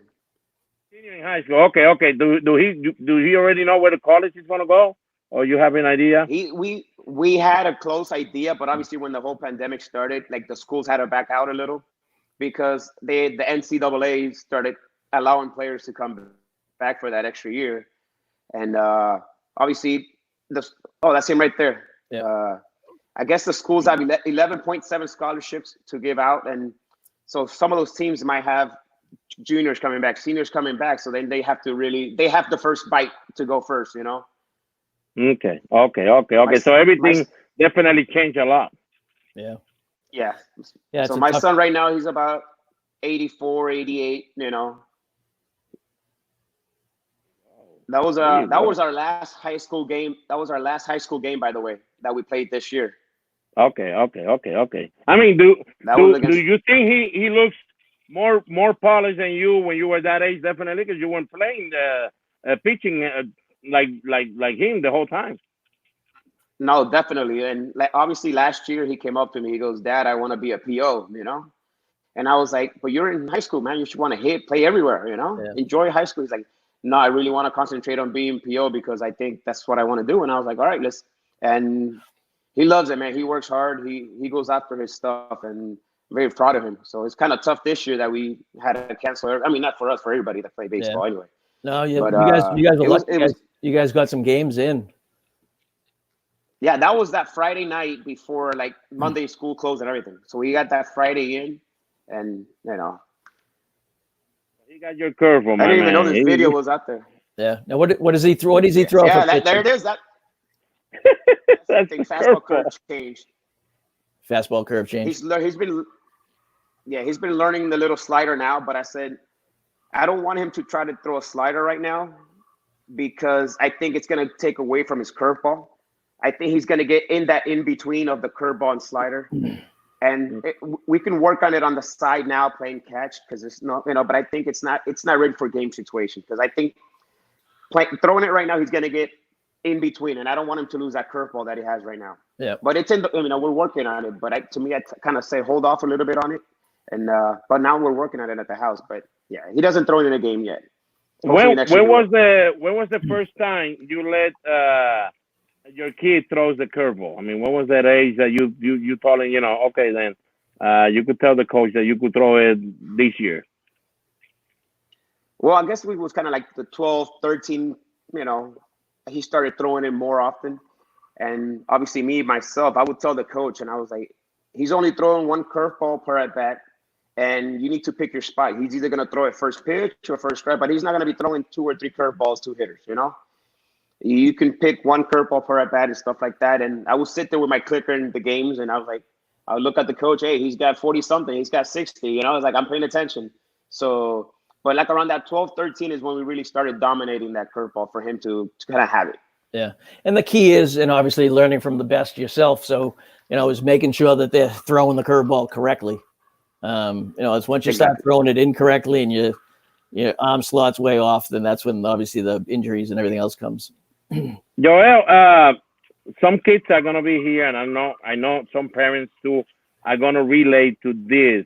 Senior in high school. Okay. Do he already know where the college is going to go, or you have an idea? We had a close idea, but obviously when the whole pandemic started, like the schools had to back out a little because the NCAA started allowing players to come back for that extra year, and obviously that's him right there. Yeah. I guess the schools have 11.7 scholarships to give out, and so some of those teams might have juniors coming back, seniors coming back, so then they have the first bite to go first, Okay. So everything definitely changed a lot. Yeah. So my son right now, he's about 84, 88, That was our last high school game. That was our last high school game, by the way, that we played this year. Okay. I mean, do you think he looks more polished than you when you were that age? Definitely, because you weren't playing pitching like him the whole time. No, definitely, and obviously last year he came up to me. He goes, "Dad, I want to be a PO," And I was like, "But you're in high school, man. You should want to play everywhere, Enjoy high school." He's like, "No, I really want to concentrate on being PO because I think that's what I want to do." And I was like, "All right, let's." And he loves it, man. He works hard. He goes after his stuff, and I'm very proud of him. So it's kind of tough this year that we had to cancel. I mean, not for us, for everybody that play baseball anyway. No, but, you guys got some games in. Yeah, that was that Friday night before like Monday school closed and everything. So we got that Friday in, and He got your curveball, I my didn't even know man. this video was out there. Yeah. Now what does he throw? What does he throw? Yeah, for there pitches? it is. That's That's the the fastball curveball. curve change. Fastball curve change. He's been learning the little slider now. But I said I don't want him to try to throw a slider right now because I think it's going to take away from his curveball. I think he's going to get in that in between of the curveball and slider. And we can work on it on the side now, playing catch, because it's not, but I think it's not ready for game situation, because I think throwing it right now, he's going to get in between, and I don't want him to lose that curveball that he has right now. Yeah. But it's in the, we're working on it. But to me, I kind of say hold off a little bit on it, and but now we're working on it at the house. But yeah, he doesn't throw it in a game yet. When was the first time you let your kid throws the curveball? I mean, when was that age that you told him, okay, then you could tell the coach that you could throw it this year? Well, I guess we was kind of like the 12, 13, he started throwing it more often. And obviously myself, I would tell the coach, and I was like, he's only throwing one curveball per at bat, and you need to pick your spot. He's either going to throw it first pitch or first strike, but he's not going to be throwing 2 or 3 curveballs to hitters, You can pick one curveball per at bat and stuff like that. And I would sit there with my clicker in the games, and I was like, I would look at the coach, hey, he's got 40 something, he's got 60, I was like, I'm paying attention. So, but like around that 12, 13 is when we really started dominating that curveball for him to kind of have it. Yeah. And the key is, and obviously learning from the best yourself. So, is making sure that they're throwing the curveball correctly. It's once you start throwing it incorrectly and your arm slot's way off, then that's when obviously the injuries and everything else comes. Joel, some kids are gonna be here, and I know some parents too are gonna relate to this.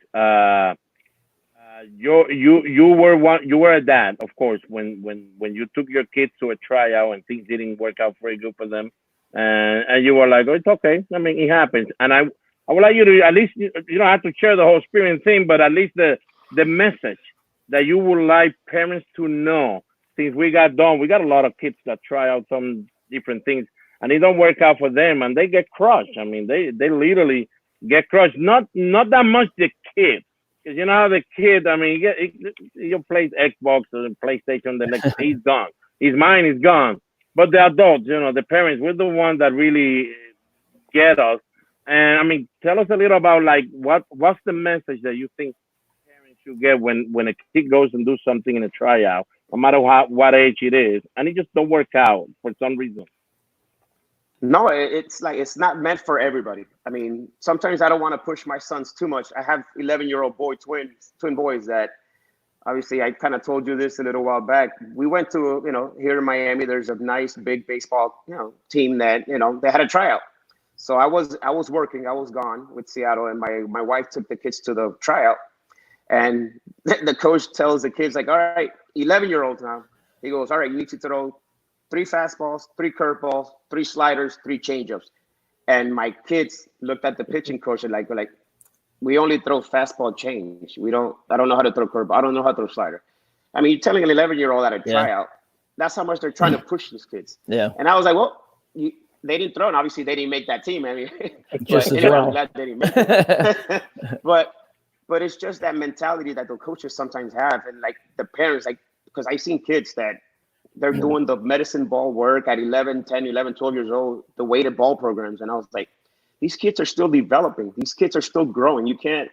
You were a dad, of course, when you took your kids to a tryout and things didn't work out very good for them, and you were like, oh, it's okay. I mean, it happens. And I would like you to, at least, you don't have to share the whole experience thing, but at least the message that you would like parents to know. Since we got a lot of kids that try out some different things and it don't work out for them, and they get crushed. I mean, they literally get crushed. Not that much the kid, because how the kid, I mean, you play Xbox or PlayStation, the next he's gone. His mind is gone. But the adults, the parents, we're the ones that really get us. And I mean, tell us a little about like what's the message that you think parents should get when a kid goes and do something in a tryout, no matter what age it is, and it just don't work out for some reason. No, it's like it's not meant for everybody. I mean, sometimes I don't want to push my sons too much. I have 11-year-old twin boys that obviously I kind of told you this a little while back. We went to, here in Miami, there's a nice big baseball, team that, they had a tryout. So I was working, I was gone with Seattle, and my wife took the kids to the tryout. And the coach tells the kids, like, all right, 11-year-olds now. He goes, all right, you need to throw 3 fastballs, 3 curveballs, 3 sliders, 3 changeups. And my kids looked at the pitching coach and like, we only throw fastball change. I don't know how to throw curveball. I don't know how to throw slider. I mean, you're telling an 11-year-old at a tryout, that's how much they're trying to push these kids. Yeah. And I was like, well, they didn't throw, and obviously they didn't make that team. I mean, just as well. I'm glad they didn't make it. But it's just that mentality that the coaches sometimes have, and like the parents, like, because I've seen kids that they're doing the medicine ball work at 11, 10, 11, 12 years old, the weighted ball programs. And I was like, these kids are still developing. These kids are still growing. You can't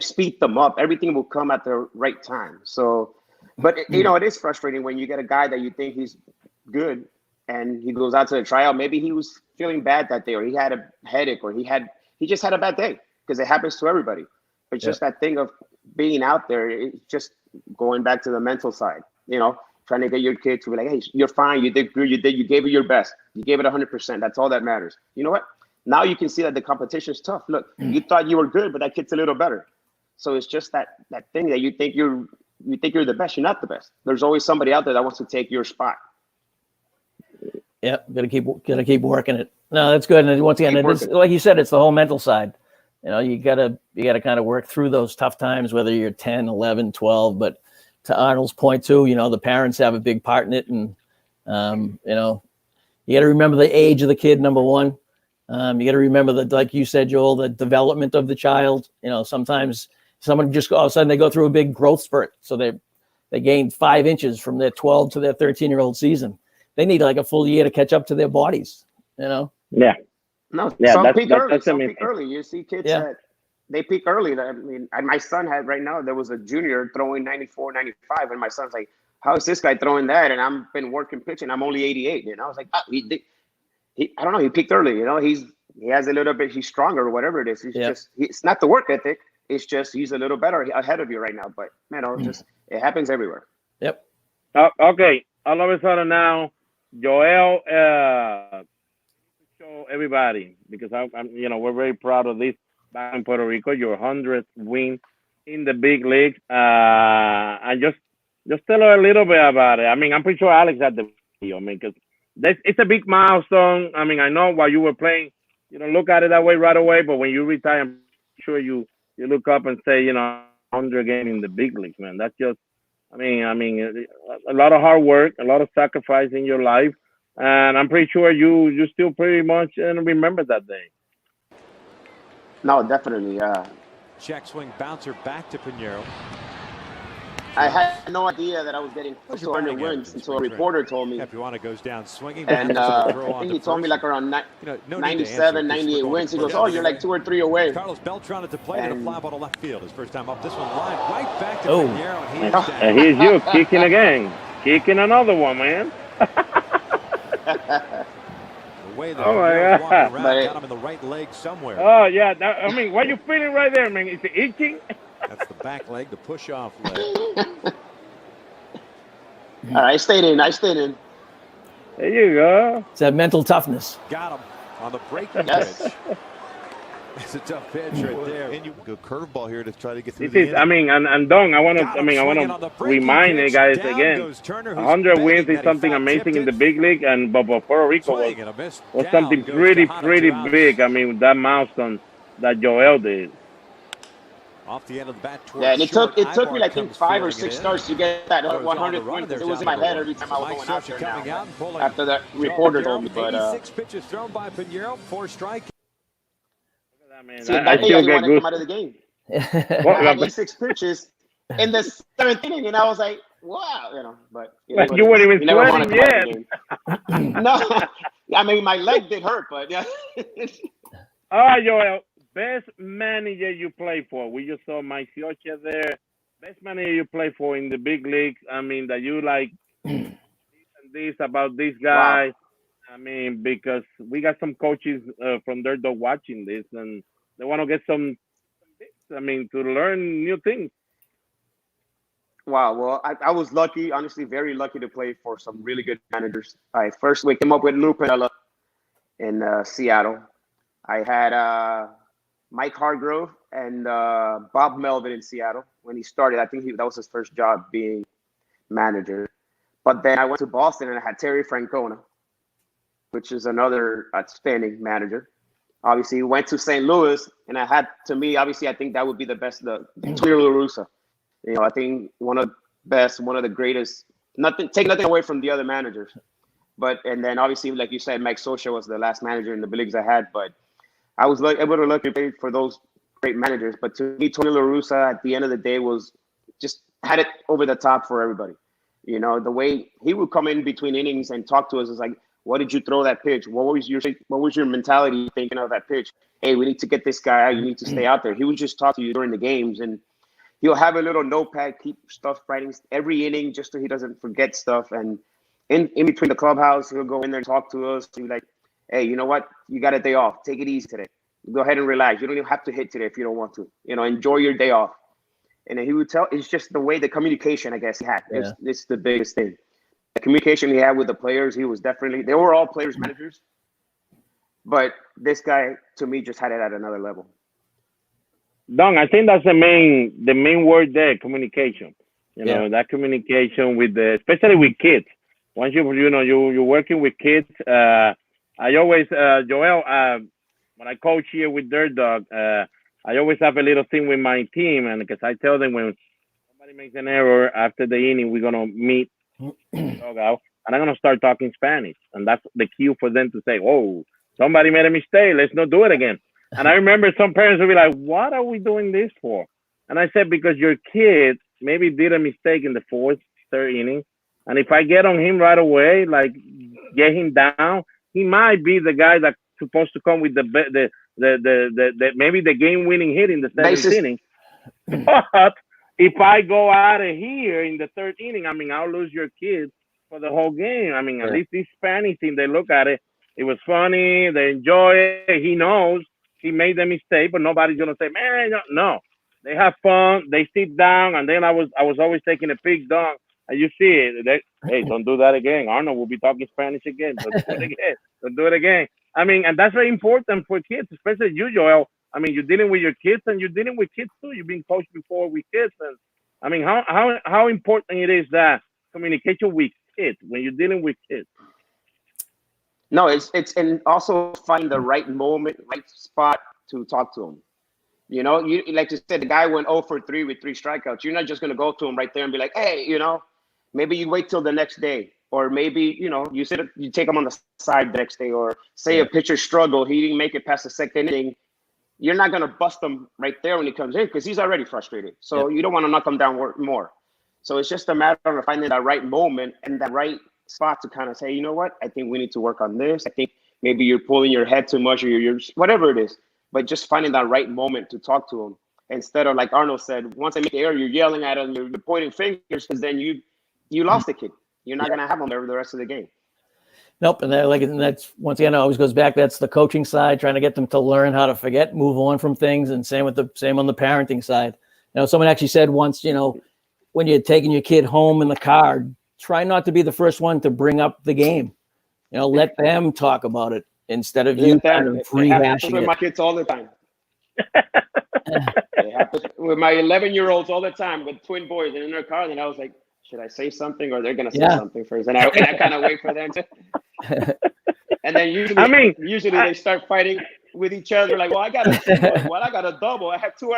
speed them up. Everything will come at the right time. So, but it is frustrating when you get a guy that you think he's good and he goes out to the tryout. Maybe he was feeling bad that day, or he had a headache, or he just had a bad day, because it happens to everybody. It's just that thing of being out there. It's just going back to the mental side, trying to get your kid to be like, hey, you're fine. You did good. You gave it your best. You gave it 100%. That's all that matters. You know what? Now you can see that the competition is tough. Look, you thought you were good, but that kid's a little better. So it's just that thing that you think you're the best. You're not the best. There's always somebody out there that wants to take your spot. Yeah, gotta keep working it. No, that's good. And once again, it's, like you said, it's the whole mental side. You gotta kind of work through those tough times, whether you're 10, 11, 12. But to Arnold's point too, the parents have a big part in it, and You got to remember the age of the kid, number one. You got to remember that, like you said, Joel, the development of the child. You know, sometimes someone just all of a sudden they go through a big growth spurt. So they gain 5 inches from their 12 to their 13-year-old season. They need like a full year to catch up to their bodies, you know? Yeah. No, Yeah, some that's peak early. that's Some amazing. peak early. You see kids Yeah. that they peak early. I mean, my son had right now, there was a junior throwing 94, 95, and my son's like, how is this guy throwing that? And I've been working pitching. I'm only 88. And I was like, I don't know. He peaked early. You know, he has a little bit. He's stronger or whatever it is. It's not the work ethic. It's just he's a little better ahead of you right now. But you know, just it happens everywhere. Yep. Okay. All of a sudden now, Joel, show everybody because I'm we're very proud of this back in Puerto Rico. Your 100th win in the big league. And just tell her a little bit about it. I mean, I'm pretty sure Alex had the video. I mean, because it's a big milestone. I mean, I know while you were playing, you don't look at it that way right away, but when you retire, I'm sure you look up and say, 100 game in the big leagues, man. That's just, I mean, a lot of hard work, a lot of sacrifice in your life, and I'm pretty sure you still pretty much remember that day. No, definitely. Check swing bouncer back to Piñeiro. I had no idea that I was getting 200 wins until a reporter told me. Capuano goes down swinging. And I think he told me like around 97, 98 wins. He goes, oh, you're like 2 or 3 away. Carlos Beltran at the plate and a fly ball to left field. His first time up. This one line right back to Piñeiro. And he is down. And here's you kicking again. Kicking another one, man. The way that Oh my Piñeiro's God. walking around, got him in the right leg somewhere. Oh, yeah. I mean, what are you feeling right there, man? Is it itching? That's the back leg, the push-off leg. All right, I stayed in. There you go. It's that mental toughness. Got him on the breaking Yes. pitch. It's a tough pitch right there. And you go curveball here to try to get through This is, the inning. and Don, I want to remind you guys again, 100 wins is something amazing in the big league, but Puerto Rico was something pretty big. I mean, that milestone that Joel did. Off the end of the bat towards Yeah, and it took short. me like I think 5 or Ibarra 6 comes starts to get that Goes on 100 the run. wins. There's It was in out my head there. every time I was Mike going out Scherzer there coming now. out and pulling. After that Joel reporter Piñeiro, told me, but 86 pitches thrown by Piñeiro, 4 strikes. see, I that day I still didn't get want to good. come out of the game. I had 86 pitches in the 7th inning, and I was like, wow, but You weren't even never wanna sweating come out of the game. No, I mean my leg did hurt, but yeah. All right, Joel, best manager you play for. We just saw Mike Scherzer there. Best manager you play for in the big leagues. I mean, that you like this about this guy. Wow. I mean, because we got some coaches from Dirt Dog watching this, and they want to get some tips. I mean, to learn new things. Wow. Well, I was lucky, honestly, very lucky to play for some really good managers. We came up with Lou Piniella in Seattle. I had Mike Hargrove and Bob Melvin in Seattle when he started. I think that was his first job being manager. But then I went to Boston and I had Terry Francona, which is another outstanding manager. Obviously, went to St. Louis, and I think that would be the best, the Tony La Russa. I think one of the greatest, take nothing away from the other managers. And then obviously, like you said, Mike Scioscia was the last manager in the big leagues I had, but I was able to look for those great managers. But to me, Tony La Russa at the end of the day was just had it over the top for everybody. The way he would come in between innings and talk to us is like, what did you throw that pitch? What was your mentality thinking of that pitch? Hey, we need to get this guy out. You need to stay out there. He would just talk to you during the games, and he'll have a little notepad, keep stuff writing every inning just so he doesn't forget stuff. And in between the clubhouse, he'll go in there and talk to us. He'll be like, hey, you know what? You got a day off. Take it easy today. Go ahead and relax. You don't even have to hit today if you don't want to. Enjoy your day off. And then he would tell, it's just the way the communication, I guess, he had. Yeah. It's the biggest thing. The communication he had with the players, they were all players, managers. But this guy, to me, just had it at another level. Don, I think that's the main word there, communication. That communication especially with kids. Once you're working with kids, I always, Joel, when I coach here with Dirt Dog, I always have a little thing with my team, and because I tell them when somebody makes an error after the inning, we're gonna meet dog out. and I'm gonna start talking Spanish, and that's the cue for them to say, "Oh, somebody made a mistake. Let's not do it again." And I remember some parents would be like, "What are we doing this for?" And I said, "Because your kid maybe did a mistake in the fourth, third inning, and if I get on him right away, like get him down, he might be the guy that's supposed to come with the maybe the game-winning hit in the seventh inning. But if I go out of here in the third inning, I mean, I'll lose your kid for the whole game. I mean, at least this Spanish team, they look at it. It was funny. They enjoy it. He knows he made the mistake, but nobody's gonna say, man, no. They have fun. They sit down, and then I was always taking a peek down, and you see it. Hey, don't do that again. Arnold will be talking Spanish again. Don't do it again. Don't do it again. I mean, and that's very important for kids, especially you, Joel. I mean, you're dealing with your kids, and you're dealing with kids too. You've been coached before with kids, and I mean, how important it is that communication with kids when you're dealing with kids. No, it's and also find the right moment, right spot to talk to him. You know, you like you said, the guy went 0 for 3 with 3 strikeouts. You're not just gonna go to him right there and be like, hey, you know, maybe you wait till the next day, or maybe you take him on the side the next day, or say a pitcher struggled, he didn't make it past the second inning. You're not gonna bust him right there when he comes in because he's already frustrated. So you don't want to knock him down more. So it's just a matter of finding that right moment and that right spot to kind of say, you know what, I think we need to work on this. I think maybe you're pulling your head too much, or you're whatever it is. But just finding that right moment to talk to him instead of, like Arnold said, once they make the error, you're yelling at him, you're pointing fingers, because then you lost the kid. You're not gonna have him there the rest of the game. Nope, and that's once again, it always goes back. That's the coaching side, trying to get them to learn how to forget, move on from things, and same on the parenting side. Someone actually said once, when you're taking your kid home in the car, try not to be the first one to bring up the game. Let them talk about it instead of you kind of rehashing it. With my kids all the time. It happens with my 11-year-olds all the time with twin boys and in their car. And I was like, should I say something, or they're gonna say something first? And I kind of wait for them to. And then usually they start fighting with each other. Like, well, I got a double. I have 2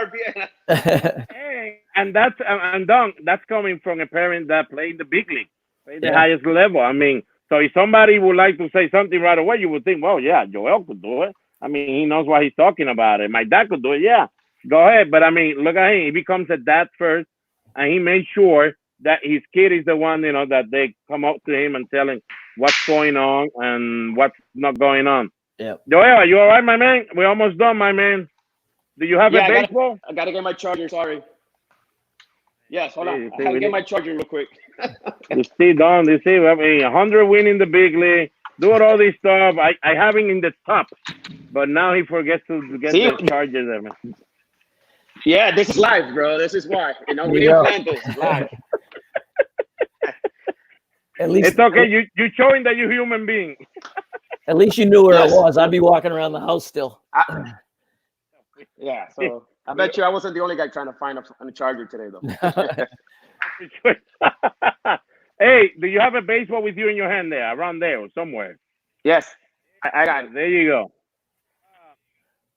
RBI. And that's coming from a parent that played the big league, played the highest level. I mean, so if somebody would like to say something right away, you would think, well, yeah, Joel could do it. I mean, he knows what he's talking about. It. My dad could do it. Yeah, go ahead. But I mean, look at him. He becomes a dad first, and he made sure that his kid is the one, that they come up to him and tell him what's going on and what's not going on. Yeah. Joel, are you all right, my man? We're almost done, my man. Do you have a baseball? I gotta get my charger. Sorry. Yes, hold on. I gotta get my charger real quick. You see, Don, I mean, 100 win in the big league, doing all this stuff. I have him in the top, but now he forgets to get the charger there, man. Yeah, this is live, bro. This is why. We didn't plan this. Live. At least it's okay. You're showing that you're a human being. At least you knew where it was. I'd be walking around the house still. So I bet you I wasn't the only guy trying to find a charger today, though. Hey, do you have a baseball with you in your hand there, around there or somewhere? Yes, I got it. There you go.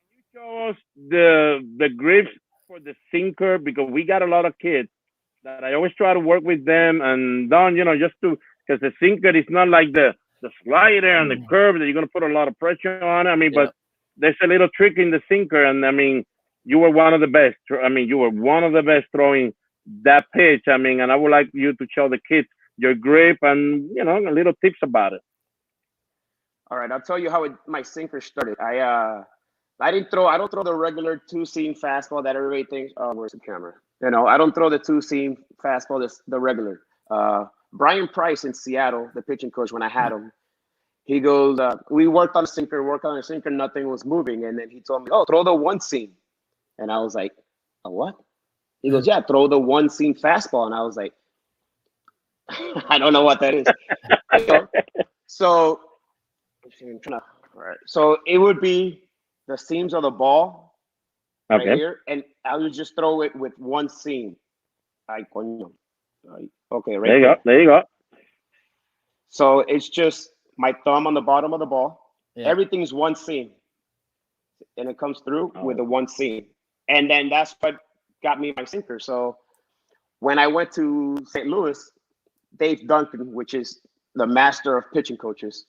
Can you show us the grips for the sinker? Because we got a lot of kids that I always try to work with them, and Don, just because the sinker is not like the slider and the curve that you're going to put a lot of pressure on. I mean, but there's a little trick in the sinker, and I mean, you were one of the best. I mean, you were one of the best throwing that pitch. I mean, and I would like you to show the kids your grip and a little tips about it. All right, I'll tell you how my sinker started. I don't throw the regular 2-seam fastball that everybody thinks. Oh, where's the camera? I don't throw the 2-seam fastball. That's the regular. Brian Price in Seattle, the pitching coach, when I had him, he goes, we worked on a sinker, nothing was moving. And then he told me, oh, throw the 1-seam. And I was like, a what? He goes, yeah, throw the 1-seam fastball. And I was like, I don't know what that is. So it would be the seams of the ball right here, and I would just throw it with 1 seam. Okay, right there you go. So it's just my thumb on the bottom of the ball. Yeah. Everything's 1 seam, and it comes through with the 1 seam, and then that's what got me my sinker. So when I went to St. Louis, Dave Duncan, which is the master of pitching coaches.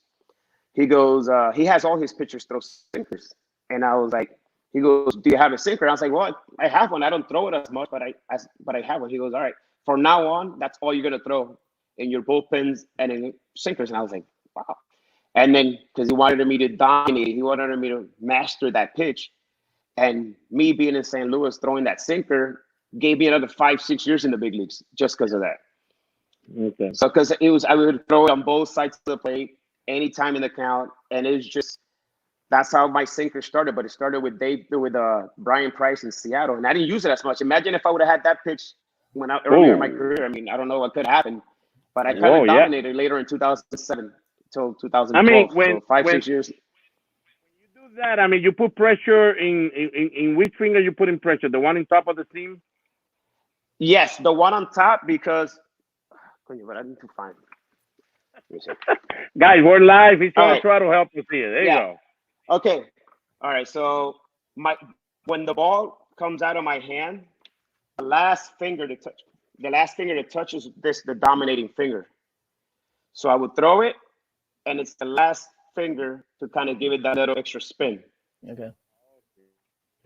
He goes, he has all his pitchers throw sinkers. And I was like, he goes, do you have a sinker? And I was like, well, I have one. I don't throw it as much, but I have one. He goes, all right, from now on, that's all you're going to throw in your bullpens and in sinkers. And I was like, wow. And then, because he wanted me to dominate, he wanted me to master that pitch. And me being in St. Louis, throwing that sinker gave me another 5-6 years in the big leagues just because of that. Okay. So, because I would throw it on both sides of the plate anytime in the count. And it was just, that's how my sinker started. But it started with Brian Price in Seattle. And I didn't use it as much. Imagine if I would have had that pitch earlier in my career. I mean, I don't know what could happen. But I kind of dominated later in 2007 until 2012. I mean, so 5-6 years. When you do that, I mean, you put pressure in which finger you put in pressure? The one on top of the seam? Yes, the one on top, because but I need to find it. Guys, we're live. He's going to try to help us here. There you go. Okay. All right. So when the ball comes out of my hand, the last finger that touches the dominating finger. So I would throw it, and it's the last finger to kind of give it that little extra spin. Okay.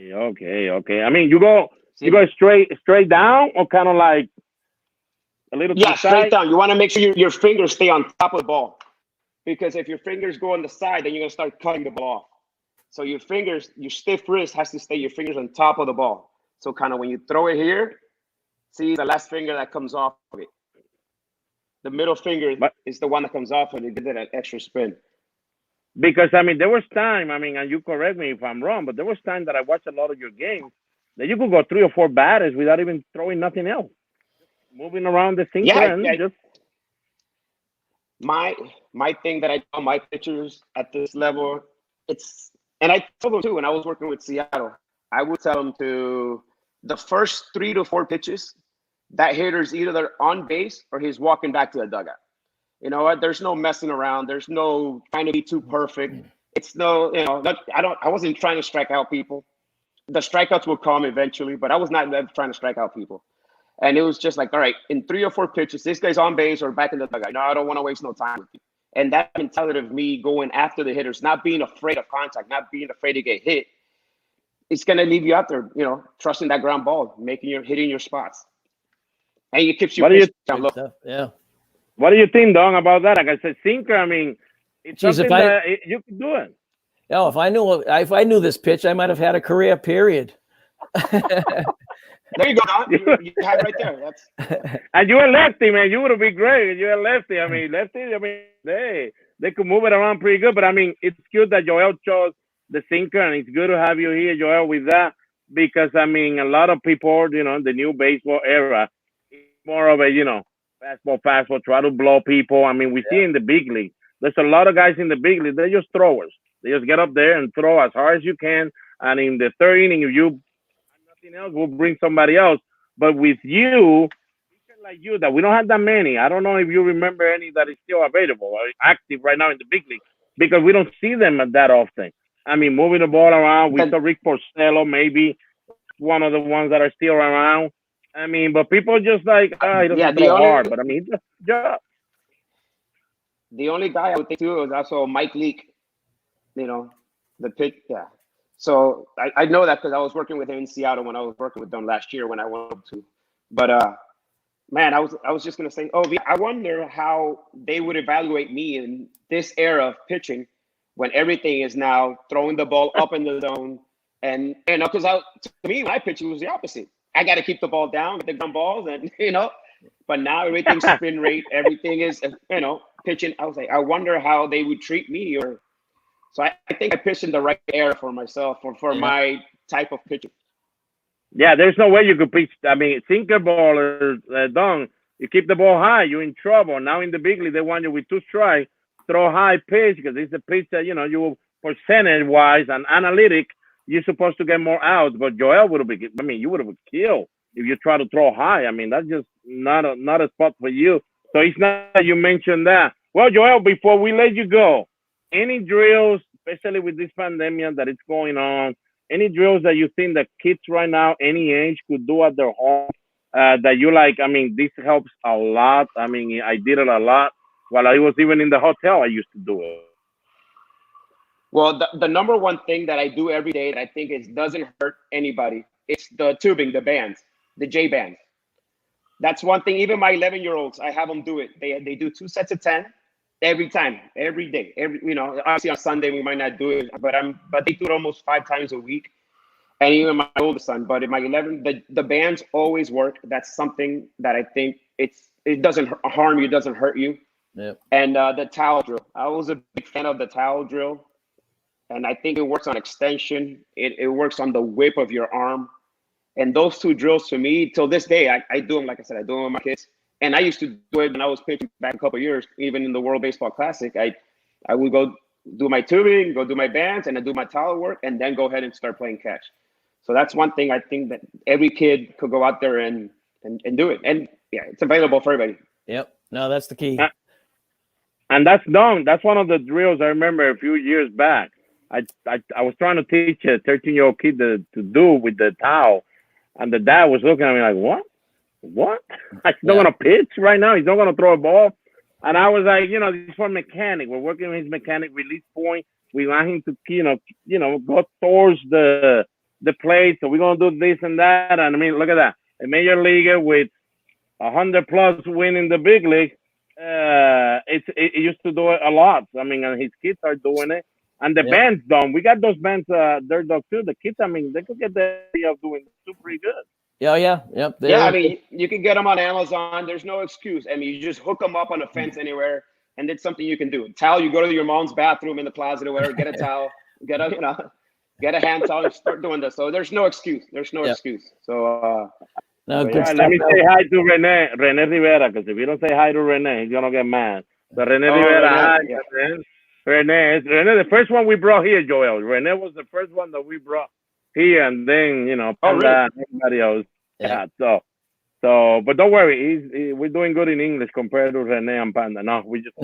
Okay. I mean, you go straight down, or kind of like a little to the side? Straight down. You want to make sure your fingers stay on top of the ball, because if your fingers go on the side, then you're gonna start cutting the ball off. So your stiff wrist has to stay your fingers on top of the ball. So kind of when you throw it here, see the last finger that comes off of it. The middle finger is the one that comes off, and it gives it an extra spin. Because, I mean, there was time, I mean, and you correct me if I'm wrong, but there was time that I watched a lot of your games that you could go 3 or 4 batters without even throwing nothing else. Just moving around the sinker just... My thing that I tell my pitchers at this level, and I told them too when I was working with Seattle, I would tell them to the first 3 to 4 pitches, that hitter's either they're on base or he's walking back to the dugout. You know what? There's no messing around. There's no trying to be too perfect. It's no, I wasn't trying to strike out people. The strikeouts will come eventually, but I was not trying to strike out people. And it was just like, all right, in 3 or 4 pitches, this guy's on base or back in the dugout. No, I don't want to waste no time with you. And that mentality of me going after the hitters, not being afraid of contact, not being afraid to get hit, it's going to leave you out there, trusting that ground ball, hitting your spots. And it keeps you down low. Yeah. What do you think, Don, about that? Like I said, sinker, I mean, it's something that you can do it. No, if I knew this pitch, I might have had a career, period. There you go, Don. You have right there. And you're a lefty, man. You would have been great. You're a lefty. I mean, they could move it around pretty good. But, I mean, it's good that Joel chose the sinker, and it's good to have you here, Joel, with that. Because, I mean, a lot of people, the new baseball era, it's more of a, fastball, try to blow people. I mean, we see in the big league, there's a lot of guys in the big league, they're just throwers. They just get up there and throw as hard as you can. And in the 3rd inning, if you have nothing else, we'll bring somebody else. But with you, like you, that we don't have that many. I don't know if you remember any that is still available or active right now in the big league, because we don't see them that often. I mean, moving the ball around. We saw Rick Porcello, maybe one of the ones that are still around. I mean, but people just like, he doesn't throw hard. But I mean, just the only guy I would think too was also Mike Leake. The pitch. Yeah. So I know that because I was working with him in Seattle when I was working with them last year when I went up to. But man, I was just gonna say, I wonder how they would evaluate me in this era of pitching when everything is now throwing the ball up in the zone, and because to me my pitching was the opposite. I got to keep the ball down with the ground balls, and but now everything's spin rate, everything is pitching. I was like, I wonder how they would treat me, so I think I pitched in the right era for myself, for my type of pitching. Yeah, there's no way you could pitch. I mean, sinker ballers, Don, you keep the ball high, you're in trouble. Now in the big league, they want you with 2 strikes, throw high pitch, because it's a pitch that you percentage-wise and analytic, you're supposed to get more outs. But Joel would have been, you would have killed if you try to throw high. I mean, that's just not a spot for you. So it's not that you mentioned that. Well, Joel, before we let you go, any drills, especially with this pandemic that is going on, any drills that you think that kids right now, any age, could do at their home that you like? I mean, this helps a lot. I mean, I did it a lot while I was even in the hotel, I used to do it. Well, the number one thing that I do every day that I think is doesn't hurt anybody, it's the tubing, the bands, the J bands. That's one thing. Even my 11-year-olds, I have them do it. They do 2 sets of 10 every time, every day. Obviously on Sunday we might not do it, but they do it almost 5 times a week. And even my oldest son, but in my 11, the bands always work. That's something that I think it doesn't harm you, doesn't hurt you. Yep. And the towel drill, I was a big fan of the towel drill. And I think it works on extension. It works on the whip of your arm. And those 2 drills to me, till this day, I do them, like I said, I do them with my kids. And I used to do it when I was pitching back a couple of years, even in the World Baseball Classic. I would go do my tubing, go do my bands, and I do my towel work, and then go ahead and start playing catch. So that's one thing I think that every kid could go out there and do it. And yeah, it's available for everybody. Yep. No, that's the key. And that's done. That's one of the drills I remember a few years back. I was trying to teach a 13-year-old kid to do with the towel, and the dad was looking at me like, "What? He's not gonna pitch right now. He's not gonna throw a ball." And I was like, this is for mechanic. We're working on his mechanic release point. We want him to, go towards the plate. So we're gonna do this and that. And I mean, look at that. A major leaguer with 100+ win in the big league. It used to do it a lot. I mean, and his kids are doing it. And the bands done. We got those bands there, dog, too. The kids, I mean, they could get the idea of doing pretty good. Yeah, yeah, yep. Yeah, I mean, you can get them on Amazon. There's no excuse. I mean, you just hook them up on a fence anywhere, and it's something you can do. Towel, you go to your mom's bathroom in the closet or whatever, get a towel, get a hand towel, and start doing this. So there's no excuse. There's no excuse. So, no, good stuff. Let me say hi to Rene Rivera, because if you don't say hi to Rene, he's gonna get mad. So Rene Rivera, hi, Rene, the first one we brought here, Joel. Rene was the first one that we brought here, and then Panda, everybody else. Yeah. So, but don't worry, we're doing good in English compared to Rene and Panda. No, we just.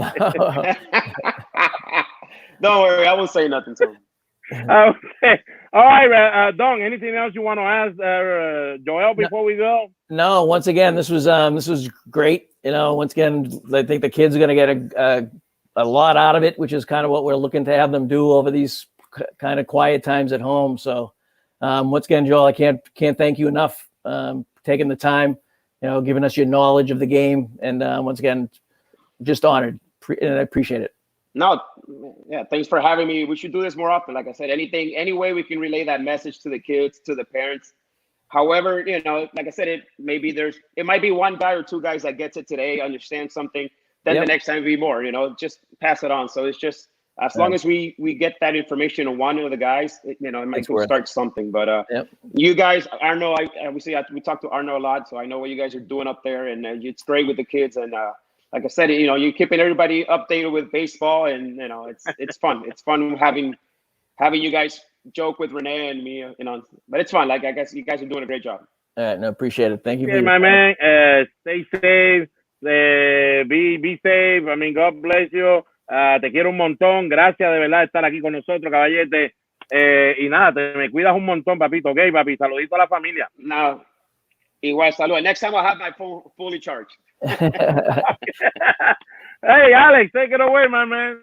Don't worry, I won't say nothing to him. Okay. All right, Dong. Anything else you want to ask Joel before we go? No. Once again, this was great. Once again, I think the kids are going to get a lot out of it, which is kind of what we're looking to have them do over these kind of quiet times at home. So once again, Joel, I can't thank you enough taking the time, giving us your knowledge of the game. And once again, just honored and I appreciate it. No, yeah, thanks for having me. We should do this more often. Like I said, any way we can relay that message to the kids, to the parents. However, like I said, it might be 1 guy or 2 guys that gets it today, understand something. Then the next time be more, just pass it on. So it's just as long as we get that information to one of the guys, it might start something. But you guys, Arno, we talked to Arno a lot, so I know what you guys are doing up there, and it's great with the kids. And like I said, you're keeping everybody updated with baseball, and it's fun. It's fun having you guys joke with Rene and me, But it's fun. Like I guess you guys are doing a great job. All right, no, appreciate it. Thank you. Okay, my man. Stay safe. Be safe. I mean, God bless you. Te quiero un montón. Gracias de verdad de estar aquí con nosotros, caballete. Y nada, me cuidas un montón, papito. Ok, papi. Saludito a la familia. No. Igual, salud. Next time I'll have my phone fully charged. Hey, Alex, take it away, my man.